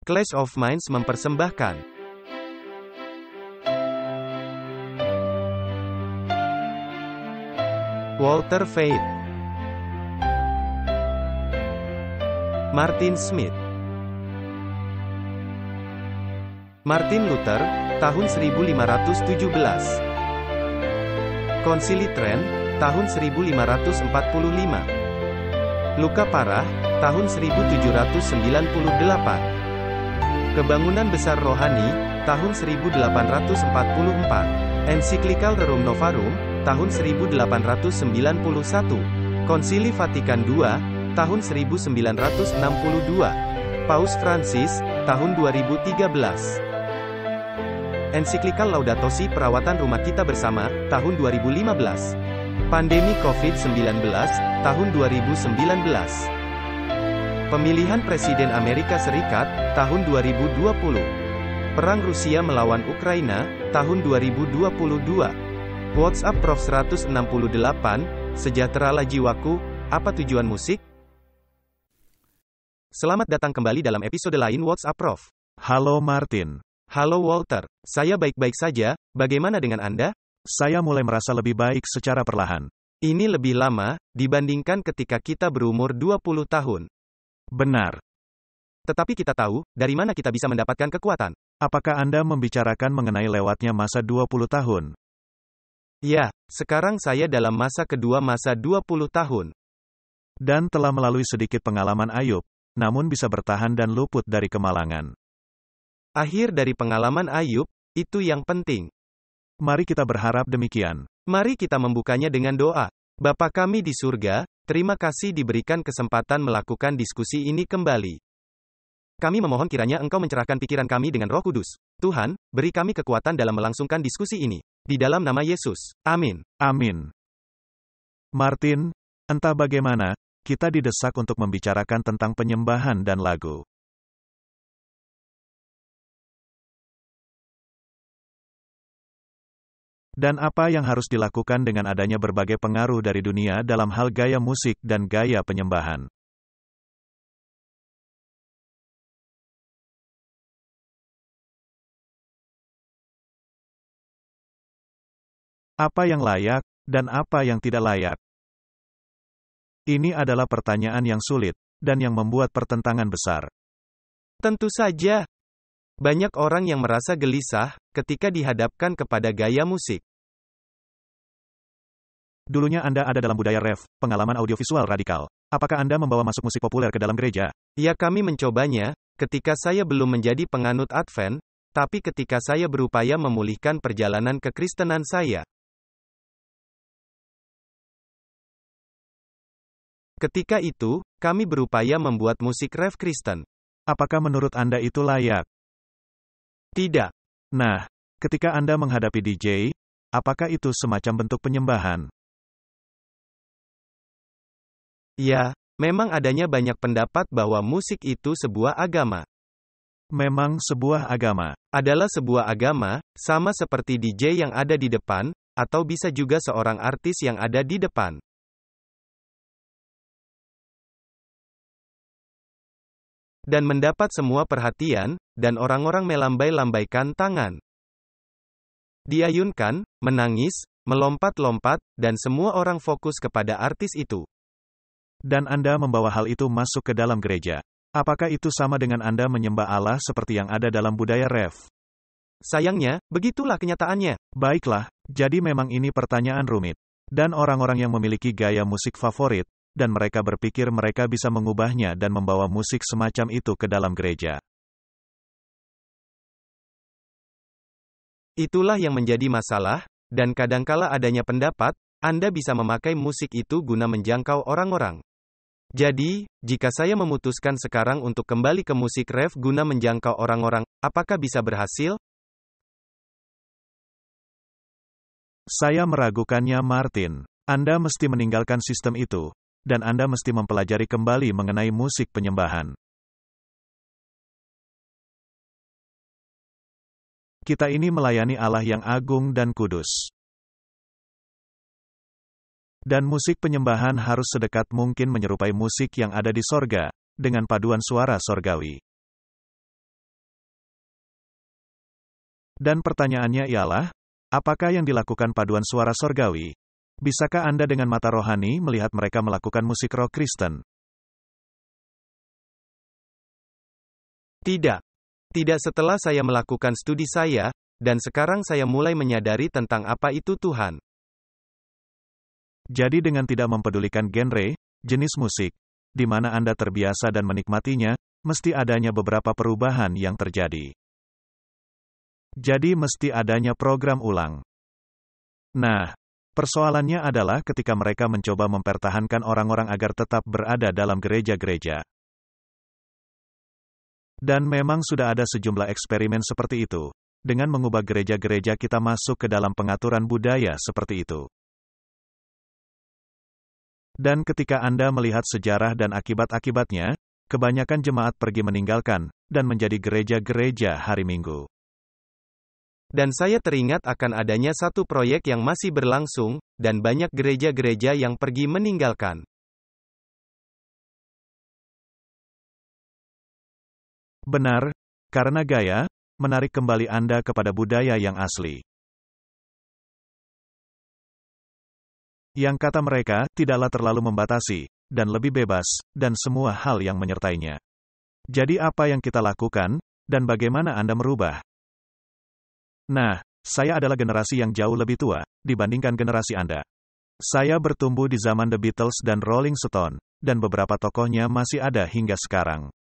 Clash of Minds mempersembahkan Walter Veith, Martin Smith, Martin Luther, tahun 1517. Konsili Trent, tahun 1545. Luka parah, tahun 1798. Kebangunan besar rohani, tahun 1844. Ensiklikal Rerum Novarum, tahun 1891. Konsili Vatikan II, tahun 1962. Paus Francis, tahun 2013. Ensiklikal Laudato Si Perawatan Rumah Kita Bersama, tahun 2015. Pandemi COVID-19, tahun 2019. Pemilihan Presiden Amerika Serikat, tahun 2020. Perang Rusia melawan Ukraina, tahun 2022. WhatsApp Prof 168, sejahteralah jiwaku, apa tujuan musik? Selamat datang kembali dalam episode lain WhatsApp Prof. Halo Martin. Halo Walter, saya baik-baik saja, bagaimana dengan Anda? Saya mulai merasa lebih baik secara perlahan. Ini lebih lama, dibandingkan ketika kita berumur 20 tahun. Benar. Tetapi kita tahu, dari mana kita bisa mendapatkan kekuatan. Apakah Anda membicarakan mengenai lewatnya masa 20 tahun? Ya, sekarang saya dalam masa kedua masa 20 tahun. Dan telah melalui sedikit pengalaman Ayub, namun bisa bertahan dan luput dari kemalangan. Akhir dari pengalaman Ayub, itu yang penting. Mari kita berharap demikian. Mari kita membukanya dengan doa. Bapa kami di surga, terima kasih diberikan kesempatan melakukan diskusi ini kembali. Kami memohon kiranya Engkau mencerahkan pikiran kami dengan Roh Kudus. Tuhan, beri kami kekuatan dalam melangsungkan diskusi ini. Di dalam nama Yesus. Amin. Amin. Martin, entah bagaimana, kita didesak untuk membicarakan tentang penyembahan dan lagu. Dan apa yang harus dilakukan dengan adanya berbagai pengaruh dari dunia dalam hal gaya musik dan gaya penyembahan. Apa yang layak, dan apa yang tidak layak? Ini adalah pertanyaan yang sulit, dan yang membuat pertentangan besar. Tentu saja. Banyak orang yang merasa gelisah ketika dihadapkan kepada gaya musik. Dulunya Anda ada dalam budaya rave, pengalaman audiovisual radikal. Apakah Anda membawa masuk musik populer ke dalam gereja? Ya, kami mencobanya, ketika saya belum menjadi penganut Advent, tapi ketika saya berupaya memulihkan perjalanan kekristenan saya. Ketika itu, kami berupaya membuat musik rave Kristen. Apakah menurut Anda itu layak? Tidak. Nah, ketika Anda menghadapi DJ, apakah itu semacam bentuk penyembahan? Ya, memang adanya banyak pendapat bahwa musik itu sebuah agama. Memang sebuah agama. Adalah sebuah agama, sama seperti DJ yang ada di depan, atau bisa juga seorang artis yang ada di depan. Dan mendapat semua perhatian, dan orang-orang melambai-lambaikan tangan. Diayunkan, menangis, melompat-lompat, dan semua orang fokus kepada artis itu. Dan Anda membawa hal itu masuk ke dalam gereja. Apakah itu sama dengan Anda menyembah Allah seperti yang ada dalam budaya rave? Sayangnya, begitulah kenyataannya. Baiklah, jadi memang ini pertanyaan rumit. Dan orang-orang yang memiliki gaya musik favorit, dan mereka berpikir mereka bisa mengubahnya dan membawa musik semacam itu ke dalam gereja. Itulah yang menjadi masalah, dan kadangkala adanya pendapat, Anda bisa memakai musik itu guna menjangkau orang-orang. Jadi, jika saya memutuskan sekarang untuk kembali ke musik rave guna menjangkau orang-orang, apakah bisa berhasil? Saya meragukannya, Martin. Anda mesti meninggalkan sistem itu, dan Anda mesti mempelajari kembali mengenai musik penyembahan. Kita ini melayani Allah yang agung dan kudus. Dan musik penyembahan harus sedekat mungkin menyerupai musik yang ada di sorga, dengan paduan suara sorgawi. Dan pertanyaannya ialah, apakah yang dilakukan paduan suara sorgawi? Bisakah Anda dengan mata rohani melihat mereka melakukan musik rock Kristen? Tidak. Tidak setelah saya melakukan studi saya, dan sekarang saya mulai menyadari tentang apa itu Tuhan. Jadi dengan tidak mempedulikan genre, jenis musik, di mana Anda terbiasa dan menikmatinya, mesti adanya beberapa perubahan yang terjadi. Jadi mesti adanya program ulang. Nah, persoalannya adalah ketika mereka mencoba mempertahankan orang-orang agar tetap berada dalam gereja-gereja. Dan memang sudah ada sejumlah eksperimen seperti itu, dengan mengubah gereja-gereja kita masuk ke dalam pengaturan budaya seperti itu. Dan ketika Anda melihat sejarah dan akibat-akibatnya, kebanyakan jemaat pergi meninggalkan, dan menjadi gereja-gereja hari Minggu. Dan saya teringat akan adanya satu proyek yang masih berlangsung, dan banyak gereja-gereja yang pergi meninggalkan. Benar, karena gaya, menarik kembali Anda kepada budaya yang asli. Yang kata mereka, tidaklah terlalu membatasi, dan lebih bebas, dan semua hal yang menyertainya. Jadi apa yang kita lakukan, dan bagaimana Anda merubah? Nah, saya adalah generasi yang jauh lebih tua, dibandingkan generasi Anda. Saya bertumbuh di zaman The Beatles dan Rolling Stone, dan beberapa tokohnya masih ada hingga sekarang.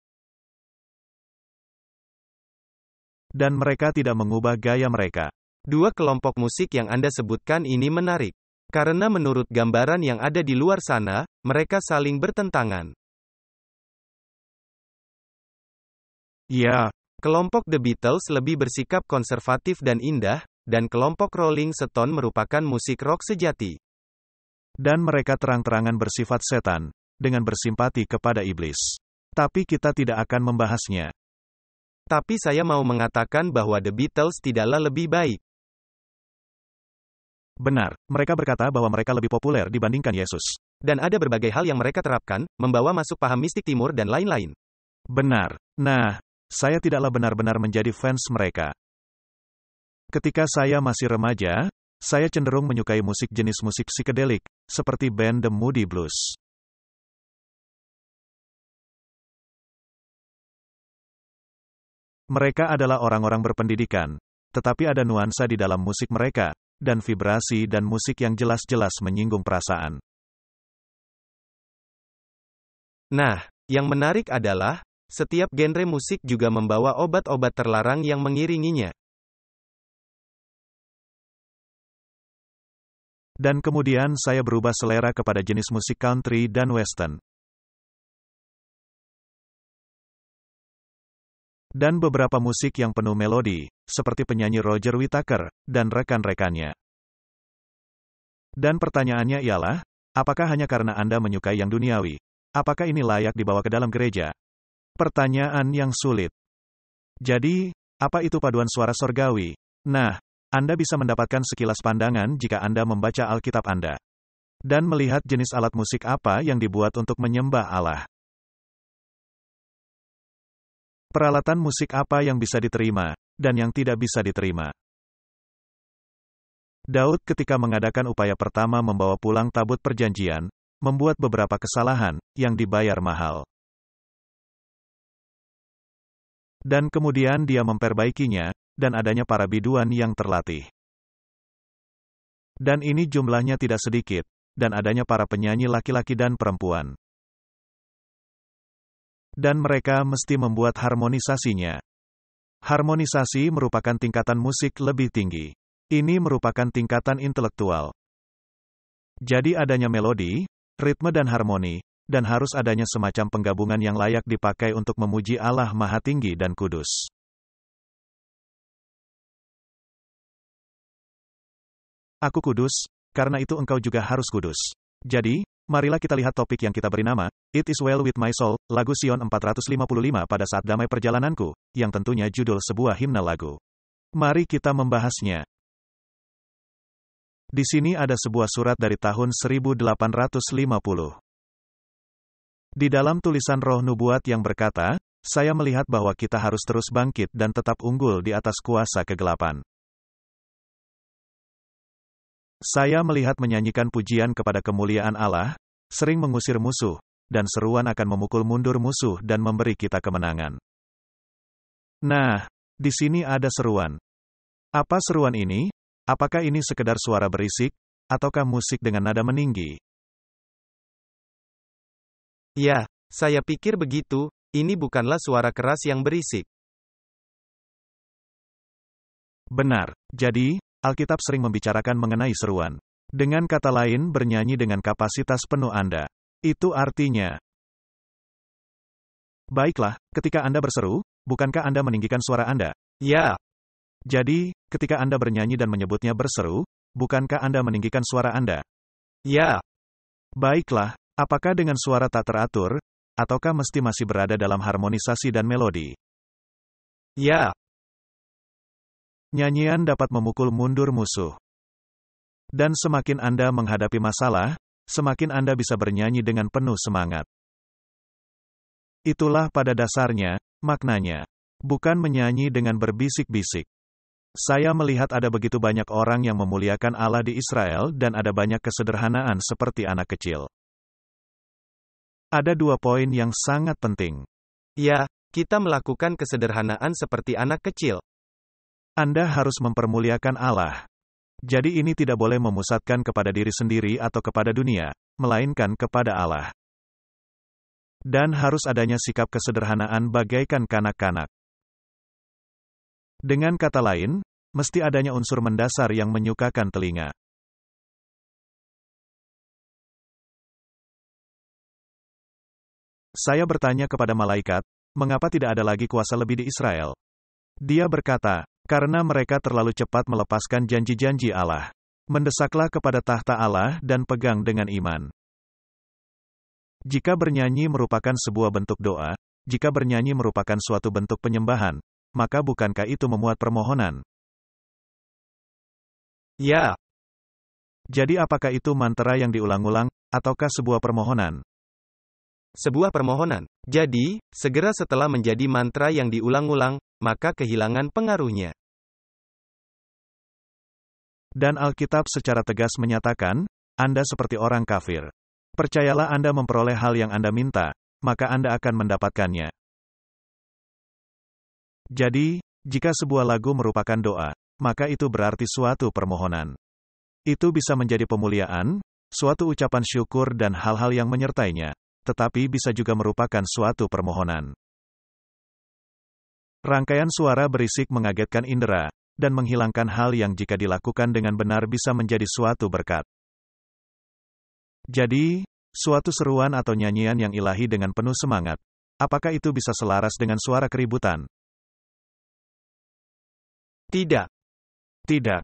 Dan mereka tidak mengubah gaya mereka. Dua kelompok musik yang Anda sebutkan ini menarik. Karena menurut gambaran yang ada di luar sana, mereka saling bertentangan. Ya, Kelompok The Beatles lebih bersikap konservatif dan indah, dan kelompok Rolling Stone merupakan musik rock sejati. dan mereka terang-terangan bersifat setan, dengan bersimpati kepada iblis. Tapi kita tidak akan membahasnya. Tapi saya mau mengatakan bahwa The Beatles tidaklah lebih baik. Benar, mereka berkata bahwa mereka lebih populer dibandingkan Yesus. Dan ada berbagai hal yang mereka terapkan, membawa masuk paham mistik timur dan lain-lain. Benar. Nah, saya tidaklah benar-benar menjadi fans mereka. Ketika saya masih remaja, saya cenderung menyukai musik jenis musik psikedelik, seperti band The Moody Blues. Mereka adalah orang-orang berpendidikan, tetapi ada nuansa di dalam musik mereka, dan vibrasi dan musik yang jelas-jelas menyinggung perasaan. Nah, yang menarik adalah, setiap genre musik juga membawa obat-obat terlarang yang mengiringinya. Dan kemudian saya berubah selera kepada jenis musik country dan western. Dan beberapa musik yang penuh melodi, seperti penyanyi Roger Whittaker, dan rekan-rekannya. Dan pertanyaannya ialah, apakah hanya karena Anda menyukai yang duniawi? Apakah ini layak dibawa ke dalam gereja? Pertanyaan yang sulit. Jadi, apa itu paduan suara sorgawi? Nah, Anda bisa mendapatkan sekilas pandangan jika Anda membaca Alkitab Anda. Dan melihat jenis alat musik apa yang dibuat untuk menyembah Allah. Peralatan musik apa yang bisa diterima, dan yang tidak bisa diterima. Daud ketika mengadakan upaya pertama membawa pulang tabut perjanjian, membuat beberapa kesalahan, yang dibayar mahal. Dan kemudian dia memperbaikinya, dan adanya para biduan yang terlatih. Dan ini jumlahnya tidak sedikit, dan adanya para penyanyi laki-laki dan perempuan. Dan mereka mesti membuat harmonisasinya. Harmonisasi merupakan tingkatan musik lebih tinggi. Ini merupakan tingkatan intelektual. Jadi adanya melodi, ritme dan harmoni, dan harus adanya semacam penggabungan yang layak dipakai untuk memuji Allah Maha Tinggi dan Kudus. Aku kudus, karena itu engkau juga harus kudus. Jadi, marilah kita lihat topik yang kita beri nama, It Is Well With My Soul, lagu Sion 455 pada saat damai perjalananku, yang tentunya judul sebuah himne lagu. Mari kita membahasnya. Di sini ada sebuah surat dari tahun 1850. Di dalam tulisan roh nubuat yang berkata, saya melihat bahwa kita harus terus bangkit dan tetap unggul di atas kuasa kegelapan. Saya melihat menyanyikan pujian kepada kemuliaan Allah, sering mengusir musuh, dan seruan akan memukul mundur musuh dan memberi kita kemenangan. Nah, di sini ada seruan. Apa seruan ini? Apakah ini sekedar suara berisik, ataukah musik dengan nada meninggi? Ya, saya pikir begitu, ini bukanlah suara keras yang berisik. Benar, jadi, Alkitab sering membicarakan mengenai seruan. Dengan kata lain, bernyanyi dengan kapasitas penuh Anda. Itu artinya, baiklah, ketika Anda berseru, bukankah Anda meninggikan suara Anda? Ya. Jadi, ketika Anda bernyanyi dan menyebutnya berseru, bukankah Anda meninggikan suara Anda? Ya. Baiklah, apakah dengan suara tak teratur, ataukah mesti masih berada dalam harmonisasi dan melodi? Ya. Nyanyian dapat memukul mundur musuh. Dan semakin Anda menghadapi masalah, semakin Anda bisa bernyanyi dengan penuh semangat. Itulah pada dasarnya, maknanya. Bukan menyanyi dengan berbisik-bisik. Saya melihat ada begitu banyak orang yang memuliakan Allah di Israel dan ada banyak kesederhanaan seperti anak kecil. Ada 2 poin yang sangat penting. Ya, kita melakukan kesederhanaan seperti anak kecil. Anda harus mempermuliakan Allah. Jadi ini tidak boleh memusatkan kepada diri sendiri atau kepada dunia, melainkan kepada Allah. Dan harus adanya sikap kesederhanaan bagaikan kanak-kanak. Dengan kata lain, mesti adanya unsur mendasar yang menyukakan telinga. Saya bertanya kepada malaikat, mengapa tidak ada lagi kuasa lebih di Israel? Dia berkata, karena mereka terlalu cepat melepaskan janji-janji Allah. Mendesaklah kepada tahta Allah dan pegang dengan iman. Jika bernyanyi merupakan sebuah bentuk doa, jika bernyanyi merupakan suatu bentuk penyembahan, maka bukankah itu memuat permohonan? Ya. Jadi apakah itu mantra yang diulang-ulang, ataukah sebuah permohonan? Sebuah permohonan. Jadi, segera setelah menjadi mantra yang diulang-ulang, maka kehilangan pengaruhnya. Dan Alkitab secara tegas menyatakan, Anda seperti orang kafir. Percayalah Anda memperoleh hal yang Anda minta, maka Anda akan mendapatkannya. Jadi, jika sebuah lagu merupakan doa, maka itu berarti suatu permohonan. Itu bisa menjadi pemuliaan, suatu ucapan syukur dan hal-hal yang menyertainya, tetapi bisa juga merupakan suatu permohonan. Rangkaian suara berisik mengagetkan indera, dan menghilangkan hal yang jika dilakukan dengan benar bisa menjadi suatu berkat. Jadi, suatu seruan atau nyanyian yang ilahi dengan penuh semangat, apakah itu bisa selaras dengan suara keributan? Tidak. Tidak.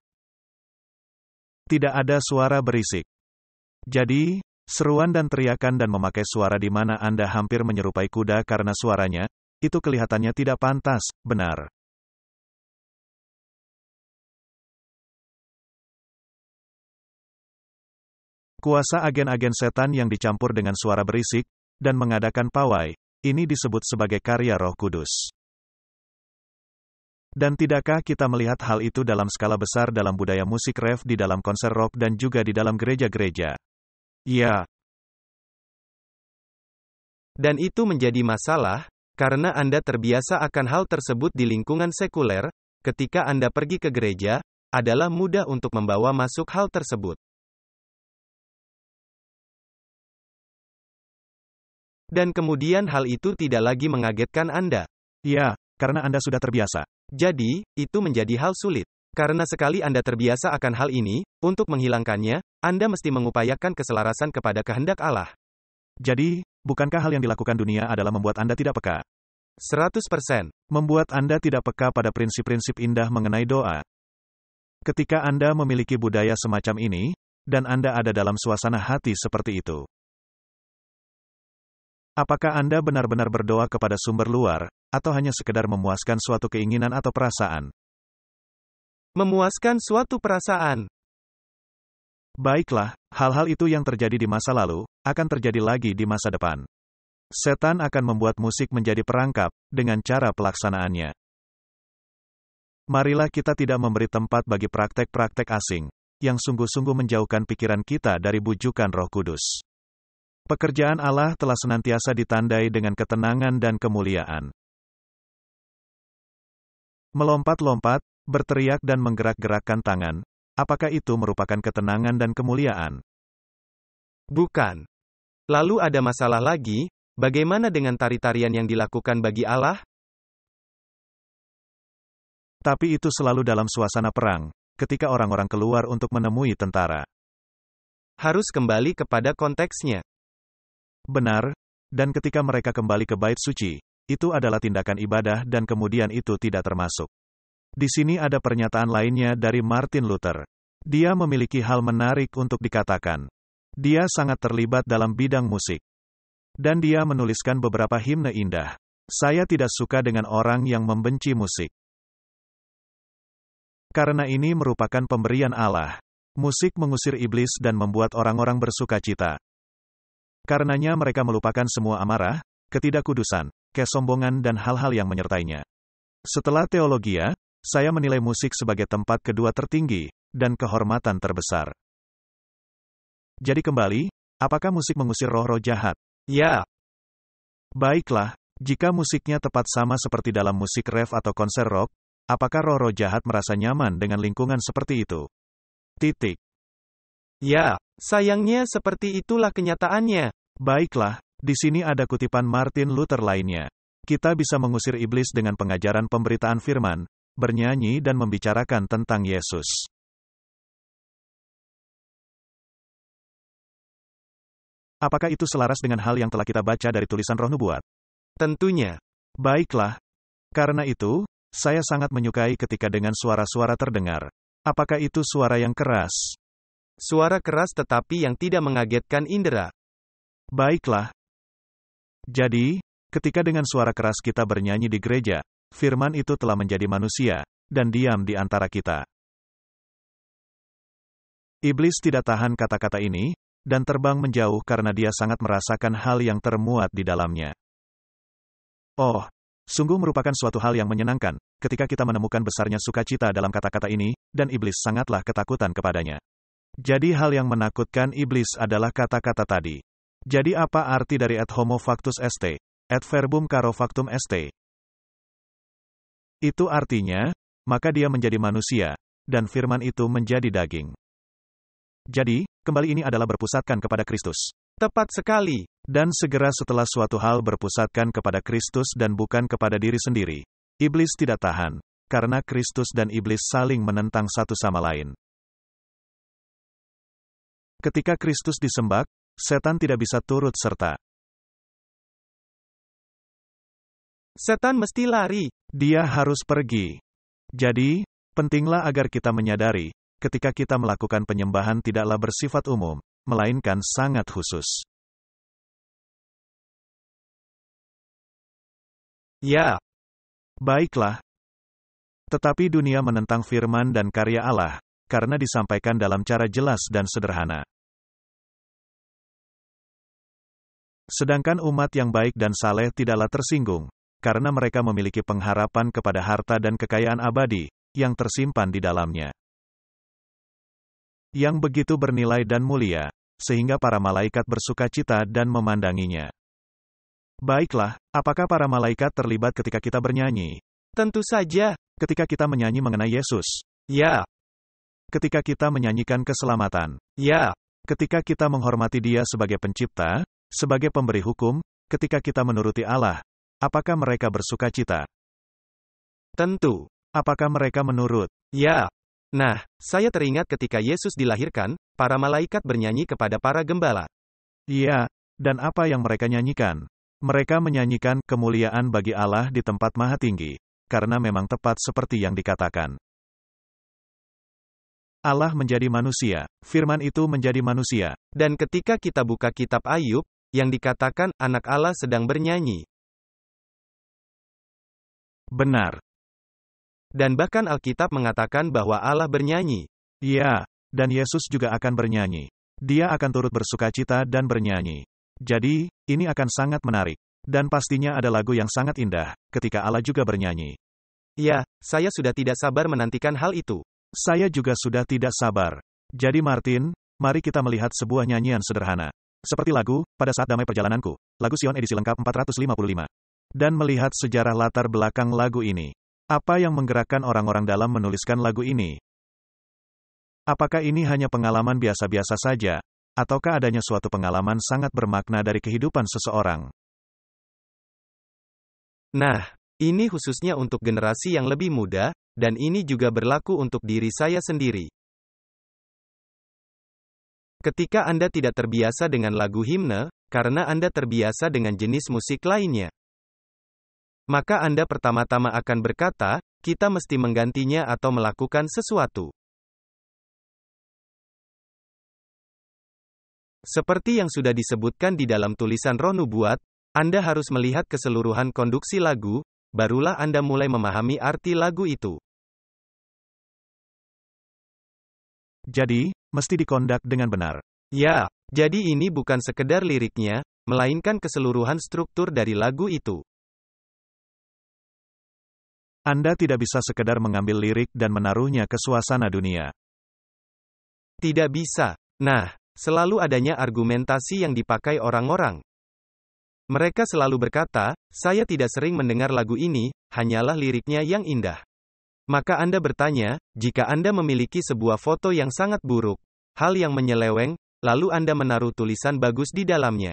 Tidak ada suara berisik. Jadi, seruan dan teriakan dan memakai suara di mana Anda hampir menyerupai kuda karena suaranya, itu kelihatannya tidak pantas, benar. Kuasa agen-agen setan yang dicampur dengan suara berisik, dan mengadakan pawai, ini disebut sebagai karya Roh Kudus. Dan tidakkah kita melihat hal itu dalam skala besar dalam budaya musik rave di dalam konser rock dan juga di dalam gereja-gereja? Ya. Dan itu menjadi masalah, karena Anda terbiasa akan hal tersebut di lingkungan sekuler, ketika Anda pergi ke gereja, adalah mudah untuk membawa masuk hal tersebut. Dan kemudian hal itu tidak lagi mengagetkan Anda. Ya, karena Anda sudah terbiasa. Jadi, itu menjadi hal sulit. Karena sekali Anda terbiasa akan hal ini, untuk menghilangkannya, Anda mesti mengupayakan keselarasan kepada kehendak Allah. Jadi, bukankah hal yang dilakukan dunia adalah membuat Anda tidak peka? 100%. Membuat Anda tidak peka pada prinsip-prinsip indah mengenai doa. Ketika Anda memiliki budaya semacam ini, dan Anda ada dalam suasana hati seperti itu. Apakah Anda benar-benar berdoa kepada sumber luar, atau hanya sekedar memuaskan suatu keinginan atau perasaan? Memuaskan suatu perasaan. Baiklah, hal-hal itu yang terjadi di masa lalu, akan terjadi lagi di masa depan. Setan akan membuat musik menjadi perangkap, dengan cara pelaksanaannya. Marilah kita tidak memberi tempat bagi praktek-praktek asing, yang sungguh-sungguh menjauhkan pikiran kita dari bujukan Roh Kudus. Pekerjaan Allah telah senantiasa ditandai dengan ketenangan dan kemuliaan. Melompat-lompat, berteriak dan menggerak-gerakkan tangan, apakah itu merupakan ketenangan dan kemuliaan? Bukan. Lalu ada masalah lagi, bagaimana dengan tari-tarian yang dilakukan bagi Allah? Tapi itu selalu dalam suasana perang, ketika orang-orang keluar untuk menemui tentara. Harus kembali kepada konteksnya. Benar, dan ketika mereka kembali ke bait suci, itu adalah tindakan ibadah dan kemudian itu tidak termasuk. Di sini ada pernyataan lainnya dari Martin Luther. Dia memiliki hal menarik untuk dikatakan. Dia sangat terlibat dalam bidang musik. Dan dia menuliskan beberapa himne indah. Saya tidak suka dengan orang yang membenci musik. Karena ini merupakan pemberian Allah. Musik mengusir iblis dan membuat orang-orang bersukacita. Karenanya mereka melupakan semua amarah, ketidakkudusan, kesombongan dan hal-hal yang menyertainya. Setelah teologia, saya menilai musik sebagai tempat kedua tertinggi, dan kehormatan terbesar. Jadi kembali, apakah musik mengusir roh-roh jahat? Ya. Baiklah, jika musiknya tepat sama seperti dalam musik rave atau konser rock, apakah roh-roh jahat merasa nyaman dengan lingkungan seperti itu? Titik. Ya, sayangnya seperti itulah kenyataannya. Baiklah, di sini ada kutipan Martin Luther lainnya. Kita bisa mengusir iblis dengan pengajaran pemberitaan firman, bernyanyi dan membicarakan tentang Yesus. Apakah itu selaras dengan hal yang telah kita baca dari tulisan Roh Nubuat? Tentunya. Baiklah. Karena itu, saya sangat menyukai ketika dengan suara-suara terdengar. Apakah itu suara yang keras? Suara keras tetapi yang tidak mengagetkan indera. Baiklah. Jadi, ketika dengan suara keras kita bernyanyi di gereja, firman itu telah menjadi manusia, dan diam di antara kita. Iblis tidak tahan kata-kata ini, dan terbang menjauh karena dia sangat merasakan hal yang termuat di dalamnya. Oh, sungguh merupakan suatu hal yang menyenangkan, ketika kita menemukan besarnya sukacita dalam kata-kata ini, dan iblis sangatlah ketakutan kepadanya. Jadi hal yang menakutkan iblis adalah kata-kata tadi. Jadi apa arti dari et homo factus est, et verbum caro factum est? Itu artinya, maka dia menjadi manusia, dan firman itu menjadi daging. Jadi, kembali ini adalah berpusatkan kepada Kristus. Tepat sekali. Dan segera setelah suatu hal berpusatkan kepada Kristus dan bukan kepada diri sendiri, iblis tidak tahan, karena Kristus dan iblis saling menentang satu sama lain. Ketika Kristus disembah, setan tidak bisa turut serta. Setan mesti lari. Dia harus pergi. Jadi, pentinglah agar kita menyadari, ketika kita melakukan penyembahan tidaklah bersifat umum, melainkan sangat khusus. Ya. Baiklah. Tetapi dunia menentang firman dan karya Allah, karena disampaikan dalam cara jelas dan sederhana. Sedangkan umat yang baik dan saleh tidaklah tersinggung, karena mereka memiliki pengharapan kepada harta dan kekayaan abadi, yang tersimpan di dalamnya. Yang begitu bernilai dan mulia, sehingga para malaikat bersukacita dan memandanginya. Baiklah, apakah para malaikat terlibat ketika kita bernyanyi? Tentu saja. Ketika kita menyanyi mengenai Yesus? Ya. Ketika kita menyanyikan keselamatan? Ya. Ketika kita menghormati Dia sebagai pencipta, sebagai pemberi hukum, ketika kita menuruti Allah, apakah mereka bersukacita? Tentu. Apakah mereka menurut? Ya. Nah, saya teringat ketika Yesus dilahirkan, para malaikat bernyanyi kepada para gembala. Iya, dan apa yang mereka nyanyikan? Mereka menyanyikan kemuliaan bagi Allah di tempat maha tinggi, karena memang tepat seperti yang dikatakan. Allah menjadi manusia, firman itu menjadi manusia. Dan ketika kita buka kitab Ayub, yang dikatakan anak Allah sedang bernyanyi. Benar. Dan bahkan Alkitab mengatakan bahwa Allah bernyanyi. Iya, dan Yesus juga akan bernyanyi. Dia akan turut bersukacita dan bernyanyi. Jadi, ini akan sangat menarik. Dan pastinya ada lagu yang sangat indah, ketika Allah juga bernyanyi. Ya, saya sudah tidak sabar menantikan hal itu. Saya juga sudah tidak sabar. Jadi Martin, mari kita melihat sebuah nyanyian sederhana. Seperti lagu, Pada Saat Damai Perjalananku, lagu Sion edisi lengkap 455. Dan melihat sejarah latar belakang lagu ini. Apa yang menggerakkan orang-orang dalam menuliskan lagu ini? Apakah ini hanya pengalaman biasa-biasa saja, ataukah adanya suatu pengalaman sangat bermakna dari kehidupan seseorang? Nah, ini khususnya untuk generasi yang lebih muda, dan ini juga berlaku untuk diri saya sendiri. Ketika Anda tidak terbiasa dengan lagu himne, karena Anda terbiasa dengan jenis musik lainnya, maka Anda pertama-tama akan berkata, kita mesti menggantinya atau melakukan sesuatu. Seperti yang sudah disebutkan di dalam tulisan Roh Nubuat, Anda harus melihat keseluruhan konduksi lagu, barulah Anda mulai memahami arti lagu itu. Jadi, mesti dikondak dengan benar. Ya, jadi ini bukan sekedar liriknya, melainkan keseluruhan struktur dari lagu itu. Anda tidak bisa sekedar mengambil lirik dan menaruhnya ke suasana dunia. Tidak bisa. Nah, selalu adanya argumentasi yang dipakai orang-orang. Mereka selalu berkata, saya tidak sering mendengar lagu ini, hanyalah liriknya yang indah. Maka Anda bertanya, jika Anda memiliki sebuah foto yang sangat buruk, hal yang menyeleweng, lalu Anda menaruh tulisan bagus di dalamnya.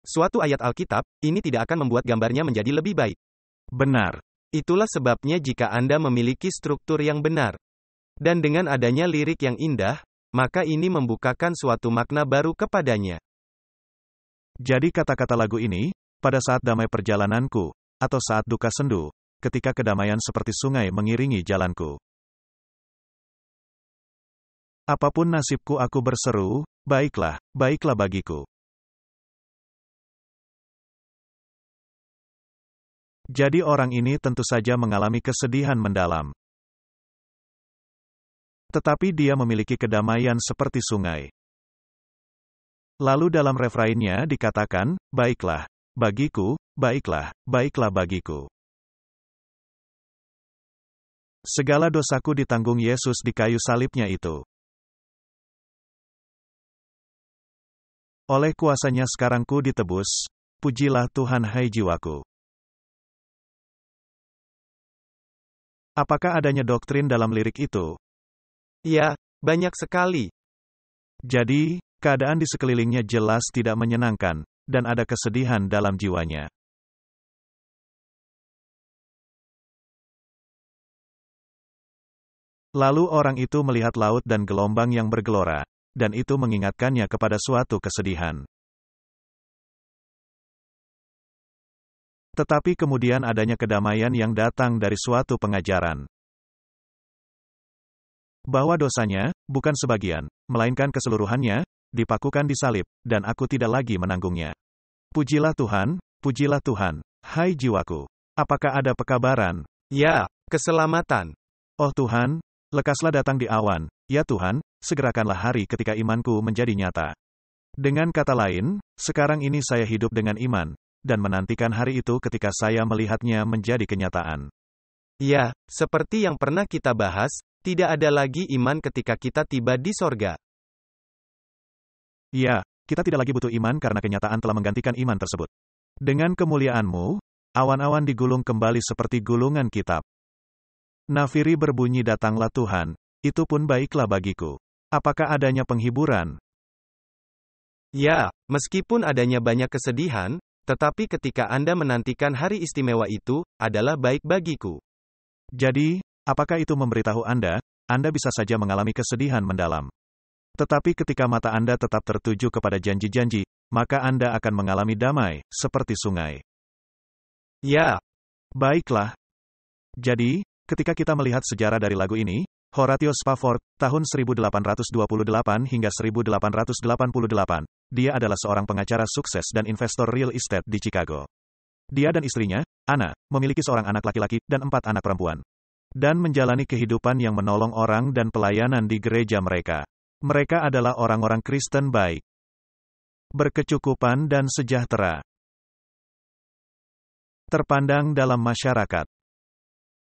Suatu ayat Alkitab, ini tidak akan membuat gambarnya menjadi lebih baik. Benar. Itulah sebabnya jika Anda memiliki struktur yang benar, dan dengan adanya lirik yang indah, maka ini membukakan suatu makna baru kepadanya. Jadi kata-kata lagu ini, pada saat damai perjalananku, atau saat duka sendu, ketika kedamaian seperti sungai mengiringi jalanku. Apapun nasibku aku berseru, baiklah, baiklah bagiku. Jadi orang ini tentu saja mengalami kesedihan mendalam. Tetapi dia memiliki kedamaian seperti sungai. Lalu dalam refrainnya dikatakan, baiklah, bagiku, baiklah, baiklah bagiku. Segala dosaku ditanggung Yesus di kayu salibnya itu. Oleh kuasanya sekarang ku ditebus, pujilah Tuhan hai jiwaku. Apakah adanya doktrin dalam lirik itu? Ya, banyak sekali. Jadi, keadaan di sekelilingnya jelas tidak menyenangkan, dan ada kesedihan dalam jiwanya. Lalu orang itu melihat laut dan gelombang yang bergelora, dan itu mengingatkannya kepada suatu kesedihan. Tetapi kemudian adanya kedamaian yang datang dari suatu pengajaran. Bahwa dosanya, bukan sebagian, melainkan keseluruhannya, dipakukan di salib, dan aku tidak lagi menanggungnya. Pujilah Tuhan, hai jiwaku. Apakah ada pekabaran? Ya, keselamatan. Oh Tuhan, lekaslah datang di awan, ya Tuhan, segerakanlah hari ketika imanku menjadi nyata. Dengan kata lain, sekarang ini saya hidup dengan iman, dan menantikan hari itu ketika saya melihatnya menjadi kenyataan. Ya, seperti yang pernah kita bahas, tidak ada lagi iman ketika kita tiba di sorga. Ya, kita tidak lagi butuh iman karena kenyataan telah menggantikan iman tersebut. Dengan kemuliaan-Mu, awan-awan digulung kembali seperti gulungan kitab. Nafiri berbunyi datanglah Tuhan, itu pun baiklah bagiku. Apakah adanya penghiburan? Ya, meskipun adanya banyak kesedihan, tetapi ketika Anda menantikan hari istimewa itu, adalah baik bagiku. Jadi, apakah itu memberitahu Anda bisa saja mengalami kesedihan mendalam. Tetapi ketika mata Anda tetap tertuju kepada janji-janji, maka Anda akan mengalami damai, seperti sungai. Ya. Baiklah. Jadi, ketika kita melihat sejarah dari lagu ini, Horatio Spafford, tahun 1828 hingga 1888, dia adalah seorang pengacara sukses dan investor real estate di Chicago. Dia dan istrinya, Anna, memiliki seorang anak laki-laki dan 4 anak perempuan. Dan menjalani kehidupan yang menolong orang dan pelayanan di gereja mereka. Mereka adalah orang-orang Kristen baik, berkecukupan dan sejahtera, terpandang dalam masyarakat,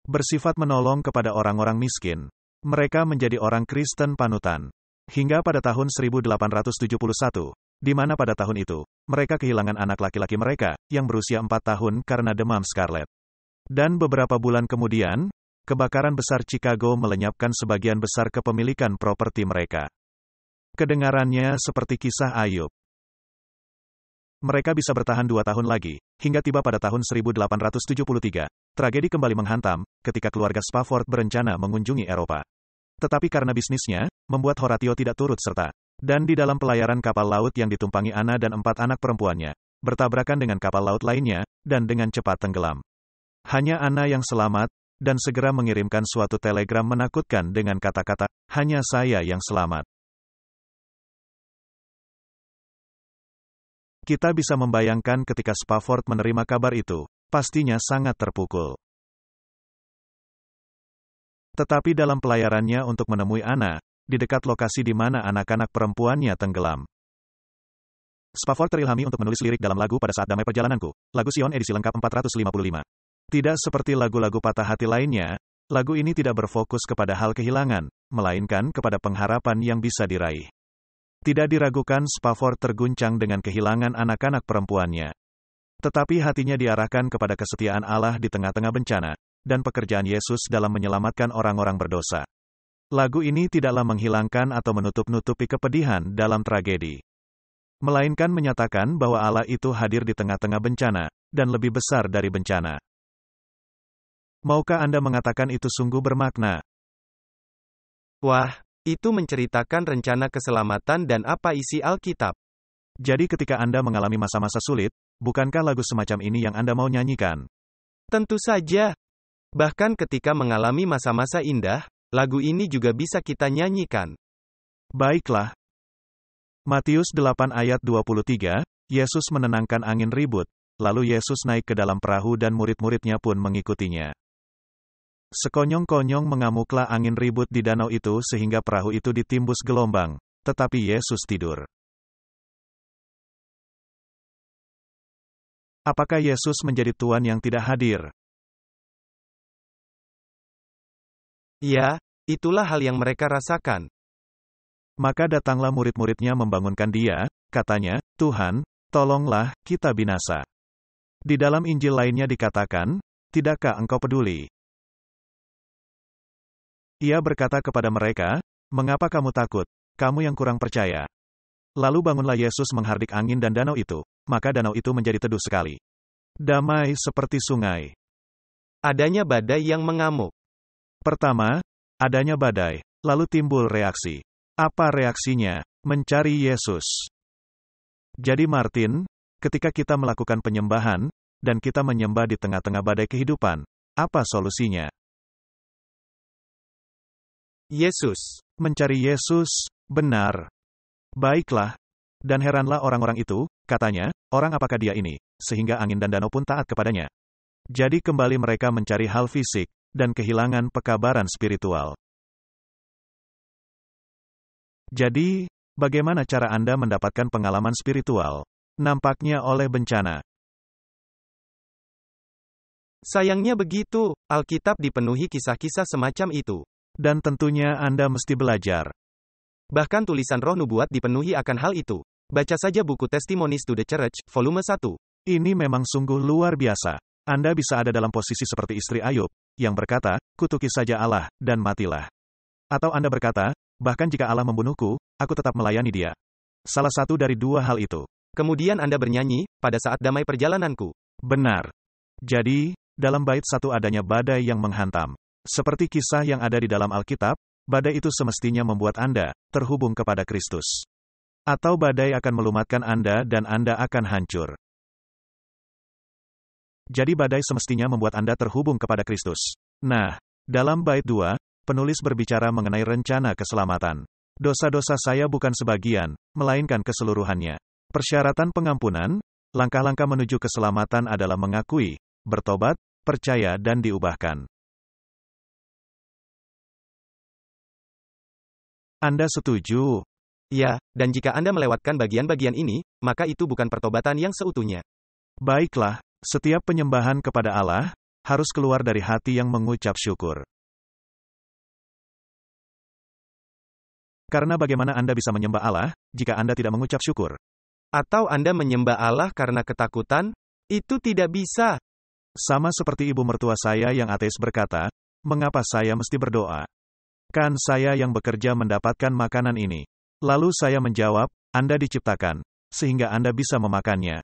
bersifat menolong kepada orang-orang miskin. Mereka menjadi orang Kristen panutan. Hingga pada tahun 1871, di mana pada tahun itu, mereka kehilangan anak laki-laki mereka, yang berusia 4 tahun karena demam scarlet. Dan beberapa bulan kemudian, kebakaran besar Chicago melenyapkan sebagian besar kepemilikan properti mereka. Kedengarannya seperti kisah Ayub. Mereka bisa bertahan 2 tahun lagi, hingga tiba pada tahun 1873. Tragedi kembali menghantam, ketika keluarga Spafford berencana mengunjungi Eropa. Tetapi karena bisnisnya, membuat Horatio tidak turut serta. Dan di dalam pelayaran kapal laut yang ditumpangi Anna dan 4 anak perempuannya, bertabrakan dengan kapal laut lainnya, dan dengan cepat tenggelam. Hanya Anna yang selamat, dan segera mengirimkan suatu telegram menakutkan dengan kata-kata, "Hanya saya yang selamat." Kita bisa membayangkan ketika Spafford menerima kabar itu, pastinya sangat terpukul. Tetapi dalam pelayarannya untuk menemui Anna, di dekat lokasi di mana anak-anak perempuannya tenggelam, Spafford terilhami untuk menulis lirik dalam lagu Pada Saat Damai Perjalananku, lagu Sion edisi lengkap 455. Tidak seperti lagu-lagu patah hati lainnya, lagu ini tidak berfokus kepada hal kehilangan, melainkan kepada pengharapan yang bisa diraih. Tidak diragukan Spafford terguncang dengan kehilangan anak-anak perempuannya. Tetapi hatinya diarahkan kepada kesetiaan Allah di tengah-tengah bencana, dan pekerjaan Yesus dalam menyelamatkan orang-orang berdosa. Lagu ini tidaklah menghilangkan atau menutup-nutupi kepedihan dalam tragedi, melainkan menyatakan bahwa Allah itu hadir di tengah-tengah bencana, dan lebih besar dari bencana. Maukah Anda mengatakan itu sungguh bermakna? Wah, itu menceritakan rencana keselamatan dan apa isi Alkitab. Jadi ketika Anda mengalami masa-masa sulit, bukankah lagu semacam ini yang Anda mau nyanyikan? Tentu saja. Bahkan ketika mengalami masa-masa indah, lagu ini juga bisa kita nyanyikan. Baiklah. Matius 8 ayat 23, Yesus menenangkan angin ribut, lalu Yesus naik ke dalam perahu dan murid-muridnya pun mengikutinya. Sekonyong-konyong mengamuklah angin ribut di danau itu sehingga perahu itu ditimbus gelombang, tetapi Yesus tidur. Apakah Yesus menjadi Tuhan yang tidak hadir? Ya, itulah hal yang mereka rasakan. Maka datanglah murid-muridnya membangunkan dia, katanya, "Tuhan, tolonglah, kita binasa." Di dalam Injil lainnya dikatakan, "Tidakkah engkau peduli?" Ia berkata kepada mereka, "Mengapa kamu takut, kamu yang kurang percaya?" Lalu bangunlah Yesus menghardik angin dan danau itu, maka danau itu menjadi teduh sekali. Damai seperti sungai. Adanya badai yang mengamuk. Pertama, adanya badai, lalu timbul reaksi. Apa reaksinya? Mencari Yesus. Jadi Martin, ketika kita melakukan penyembahan, dan kita menyembah di tengah-tengah badai kehidupan, apa solusinya? Yesus. Mencari Yesus, benar. Baiklah. Dan heranlah orang-orang itu, katanya, "Orang apakah dia ini, sehingga angin dan danau pun taat kepadanya?" Jadi kembali mereka mencari hal fisik, dan kehilangan pekabaran spiritual. Jadi, bagaimana cara Anda mendapatkan pengalaman spiritual? Nampaknya oleh bencana. Sayangnya begitu, Alkitab dipenuhi kisah-kisah semacam itu. Dan tentunya Anda mesti belajar. Bahkan tulisan Roh Nubuat dipenuhi akan hal itu. Baca saja buku Testimonies to the Church, volume 1. Ini memang sungguh luar biasa. Anda bisa ada dalam posisi seperti istri Ayub, yang berkata, "Kutuki saja Allah, dan matilah." Atau Anda berkata, "Bahkan jika Allah membunuhku, aku tetap melayani Dia." Salah satu dari dua hal itu. Kemudian Anda bernyanyi, "Pada saat damai perjalananku." Benar. Jadi, dalam bait 1 adanya badai yang menghantam. Seperti kisah yang ada di dalam Alkitab, badai itu semestinya membuat Anda terhubung kepada Kristus. Atau badai akan melumatkan Anda dan Anda akan hancur. Jadi badai semestinya membuat Anda terhubung kepada Kristus. Nah, dalam bait 2, penulis berbicara mengenai rencana keselamatan. Dosa-dosa saya bukan sebagian, melainkan keseluruhannya. Persyaratan pengampunan, langkah-langkah menuju keselamatan adalah mengakui, bertobat, percaya dan diubahkan. Anda setuju? Ya, dan jika Anda melewatkan bagian-bagian ini, maka itu bukan pertobatan yang seutuhnya. Baiklah, setiap penyembahan kepada Allah harus keluar dari hati yang mengucap syukur. Karena bagaimana Anda bisa menyembah Allah jika Anda tidak mengucap syukur? Atau Anda menyembah Allah karena ketakutan? Itu tidak bisa. Sama seperti ibu mertua saya yang ateis berkata, "Mengapa saya mesti berdoa? Kan saya yang bekerja mendapatkan makanan ini." Lalu saya menjawab, "Anda diciptakan, sehingga Anda bisa memakannya."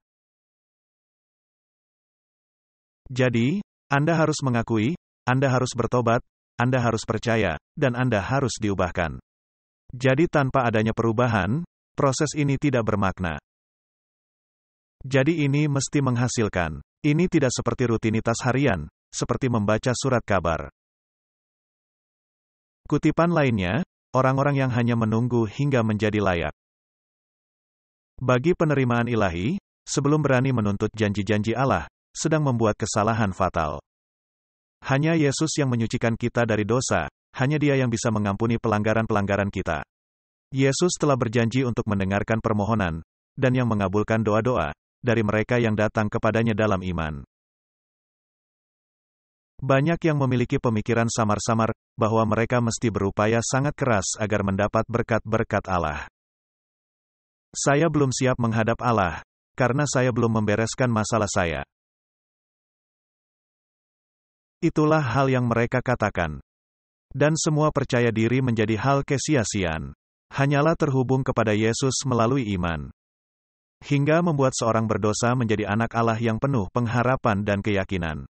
Jadi, Anda harus mengakui, Anda harus bertobat, Anda harus percaya, dan Anda harus diubahkan. Jadi tanpa adanya perubahan, proses ini tidak bermakna. Jadi ini mesti menghasilkan. Ini tidak seperti rutinitas harian, seperti membaca surat kabar. Kutipan lainnya, orang-orang yang hanya menunggu hingga menjadi layak. Bagi penerimaan ilahi, sebelum berani menuntut janji-janji Allah, sedang membuat kesalahan fatal. Hanya Yesus yang menyucikan kita dari dosa, hanya Dia yang bisa mengampuni pelanggaran-pelanggaran kita. Yesus telah berjanji untuk mendengarkan permohonan, dan yang mengabulkan doa-doa, dari mereka yang datang kepadanya dalam iman. Banyak yang memiliki pemikiran samar-samar, bahwa mereka mesti berupaya sangat keras agar mendapat berkat-berkat Allah. Saya belum siap menghadap Allah, karena saya belum membereskan masalah saya. Itulah hal yang mereka katakan. Dan semua percaya diri menjadi hal kesia-siaan. Hanyalah terhubung kepada Yesus melalui iman. Hingga membuat seorang berdosa menjadi anak Allah yang penuh pengharapan dan keyakinan.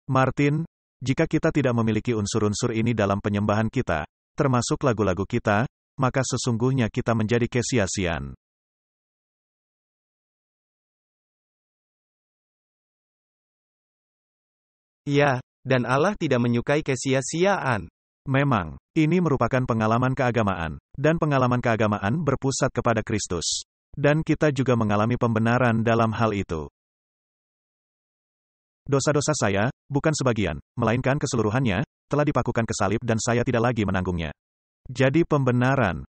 Martin, jika kita tidak memiliki unsur-unsur ini dalam penyembahan kita, termasuk lagu-lagu kita, maka sesungguhnya kita menjadi kesia-siaan. Ya, dan Allah tidak menyukai kesia-siaan. Memang, ini merupakan pengalaman keagamaan, dan pengalaman keagamaan berpusat kepada Kristus. Dan kita juga mengalami pembenaran dalam hal itu. Dosa-dosa saya, bukan sebagian, melainkan keseluruhannya, telah dipakukan ke salib dan saya tidak lagi menanggungnya. Jadi pembenaran.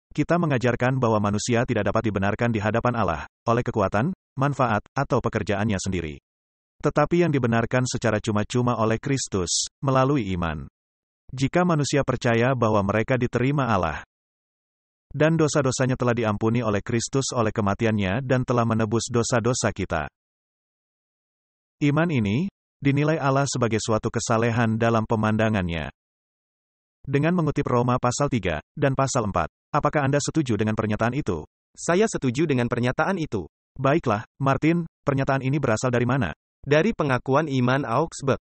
Kita mengajarkan bahwa manusia tidak dapat dibenarkan di hadapan Allah, oleh kekuatan, manfaat, atau pekerjaannya sendiri. Tetapi yang dibenarkan secara cuma-cuma oleh Kristus, melalui iman. Jika manusia percaya bahwa mereka diterima Allah, dan dosa-dosanya telah diampuni oleh Kristus oleh kematiannya dan telah menebus dosa-dosa kita. Iman ini, dinilai Allah sebagai suatu kesalehan dalam pemandangannya. Dengan mengutip Roma pasal 3, dan pasal 4, apakah Anda setuju dengan pernyataan itu? Saya setuju dengan pernyataan itu. Baiklah, Martin, pernyataan ini berasal dari mana? Dari pengakuan iman Augsburg.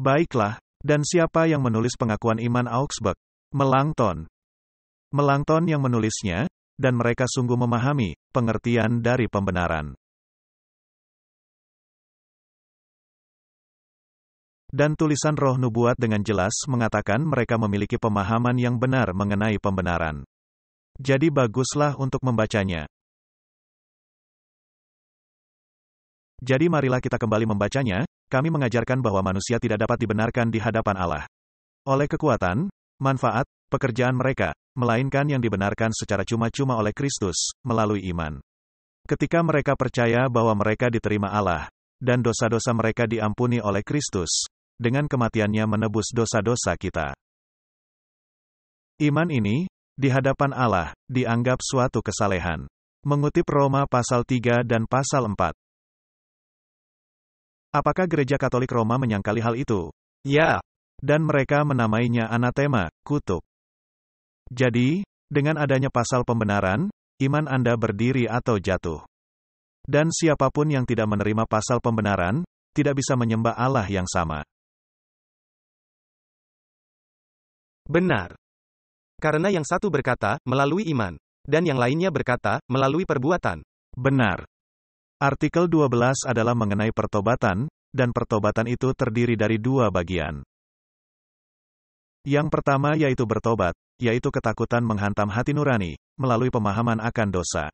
Baiklah, dan siapa yang menulis pengakuan iman Augsburg? Melanchthon. Melanchthon yang menulisnya, dan mereka sungguh memahami pengertian dari pembenaran. Dan tulisan Roh Nubuat dengan jelas mengatakan mereka memiliki pemahaman yang benar mengenai pembenaran. Jadi baguslah untuk membacanya. Jadi marilah kita kembali membacanya. Kami mengajarkan bahwa manusia tidak dapat dibenarkan di hadapan Allah oleh kekuatan, manfaat, pekerjaan mereka, melainkan yang dibenarkan secara cuma-cuma oleh Kristus, melalui iman. Ketika mereka percaya bahwa mereka diterima Allah, dan dosa-dosa mereka diampuni oleh Kristus, dengan kematiannya menebus dosa-dosa kita. Iman ini, di hadapan Allah, dianggap suatu kesalehan. Mengutip Roma pasal 3 dan pasal 4. Apakah Gereja Katolik Roma menyangkali hal itu? Ya. Dan mereka menamainya anatema, kutuk. Jadi, dengan adanya pasal pembenaran, iman Anda berdiri atau jatuh. Dan siapapun yang tidak menerima pasal pembenaran, tidak bisa menyembah Allah yang sama. Benar. Karena yang satu berkata, melalui iman. Dan yang lainnya berkata, melalui perbuatan. Benar. Artikel 12 adalah mengenai pertobatan, dan pertobatan itu terdiri dari dua bagian. Yang pertama yaitu bertobat, yaitu ketakutan menghantam hati nurani, melalui pemahaman akan dosa.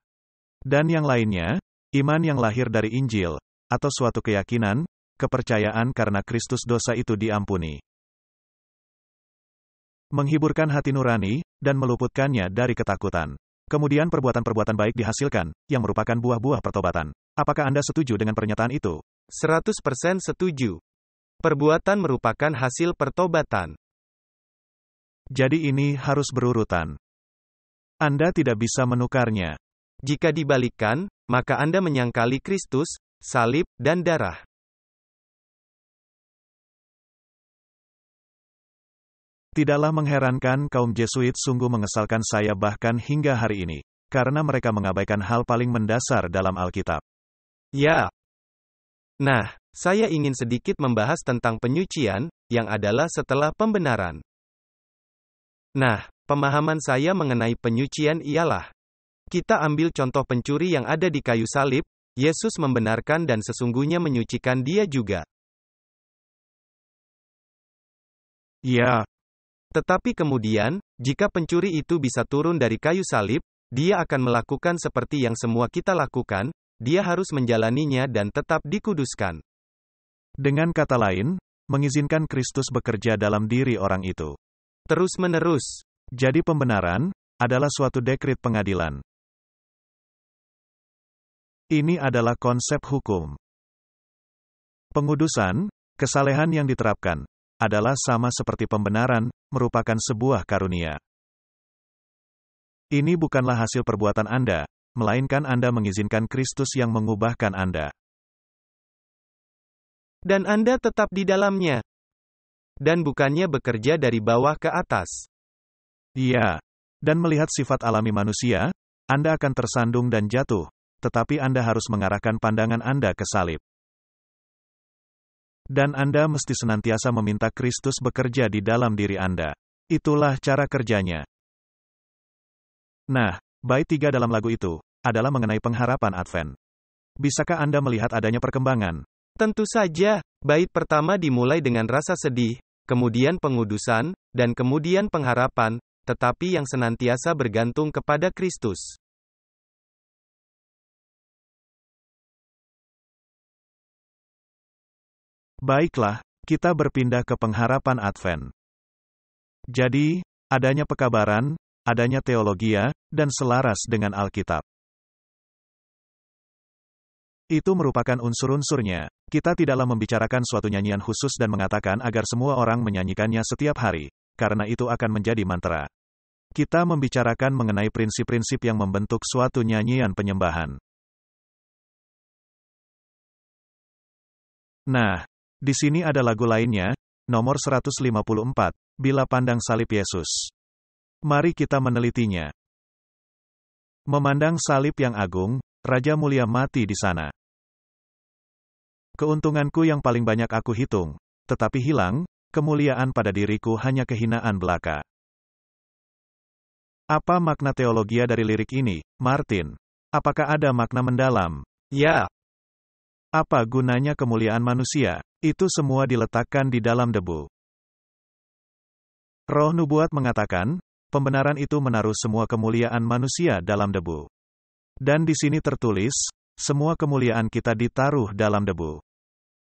Dan yang lainnya, iman yang lahir dari Injil, atau suatu keyakinan, kepercayaan karena Kristus dosa itu diampuni. Menghiburkan hati nurani, dan meluputkannya dari ketakutan. Kemudian perbuatan-perbuatan baik dihasilkan, yang merupakan buah-buah pertobatan. Apakah Anda setuju dengan pernyataan itu? 100% setuju. Perbuatan merupakan hasil pertobatan. Jadi ini harus berurutan. Anda tidak bisa menukarnya. Jika dibalikkan, maka Anda menyangkali Kristus, salib, dan darah. Tidaklah mengherankan kaum Jesuit sungguh mengesalkan saya bahkan hingga hari ini, karena mereka mengabaikan hal paling mendasar dalam Alkitab. Ya. Nah, saya ingin sedikit membahas tentang penyucian, yang adalah setelah pembenaran. Nah, pemahaman saya mengenai penyucian ialah, kita ambil contoh pencuri yang ada di kayu salib, Yesus membenarkan dan sesungguhnya menyucikan dia juga. Ya. Tetapi kemudian, jika pencuri itu bisa turun dari kayu salib, dia akan melakukan seperti yang semua kita lakukan, dia harus menjalaninya dan tetap dikuduskan. Dengan kata lain, mengizinkan Kristus bekerja dalam diri orang itu. Terus-menerus. Jadi pembenaran adalah suatu dekret pengadilan. Ini adalah konsep hukum. Pengudusan, kesalehan yang diterapkan, adalah sama seperti pembenaran, merupakan sebuah karunia. Ini bukanlah hasil perbuatan Anda, melainkan Anda mengizinkan Kristus yang mengubahkan Anda. Dan Anda tetap di dalamnya. Dan bukannya bekerja dari bawah ke atas. Iya. Dan melihat sifat alami manusia, Anda akan tersandung dan jatuh, tetapi Anda harus mengarahkan pandangan Anda ke salib. Dan Anda mesti senantiasa meminta Kristus bekerja di dalam diri Anda. Itulah cara kerjanya. Nah, bait 3 dalam lagu itu, adalah mengenai pengharapan Advent. Bisakah Anda melihat adanya perkembangan? Tentu saja, bait pertama dimulai dengan rasa sedih, kemudian pengudusan, dan kemudian pengharapan, tetapi yang senantiasa bergantung kepada Kristus. Baiklah, kita berpindah ke pengharapan Advent. Jadi, adanya pekabaran, adanya teologia, dan selaras dengan Alkitab. Itu merupakan unsur-unsurnya. Kita tidaklah membicarakan suatu nyanyian khusus dan mengatakan agar semua orang menyanyikannya setiap hari, karena itu akan menjadi mantra. Kita membicarakan mengenai prinsip-prinsip yang membentuk suatu nyanyian penyembahan. Nah, di sini ada lagu lainnya, nomor 154, Bila Pandang Salib Yesus. Mari kita menelitinya. Memandang salib yang agung, Raja mulia mati di sana. Keuntunganku yang paling banyak aku hitung, tetapi hilang, kemuliaan pada diriku hanya kehinaan belaka. Apa makna teologia dari lirik ini, Martin? Apakah ada makna mendalam? Ya. Apa gunanya kemuliaan manusia? Itu semua diletakkan di dalam debu. Roh nubuat mengatakan, pembenaran itu menaruh semua kemuliaan manusia dalam debu. Dan di sini tertulis, semua kemuliaan kita ditaruh dalam debu.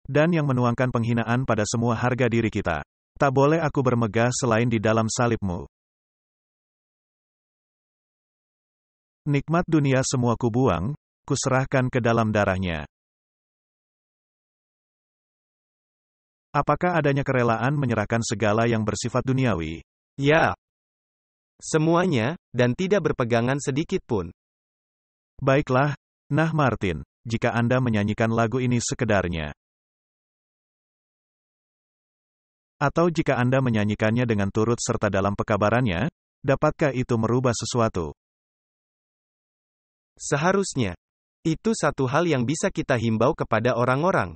Dan yang menuangkan penghinaan pada semua harga diri kita. Tak boleh aku bermegah selain di dalam salibmu. Nikmat dunia semua kubuang, kuserahkan ke dalam darahnya. Apakah adanya kerelaan menyerahkan segala yang bersifat duniawi? Ya. Semuanya, dan tidak berpegangan sedikit pun. Baiklah, nah Martin, jika Anda menyanyikan lagu ini sekedarnya. Atau jika Anda menyanyikannya dengan turut serta dalam pekabarannya, dapatkah itu merubah sesuatu? Seharusnya. Itu satu hal yang bisa kita himbau kepada orang-orang.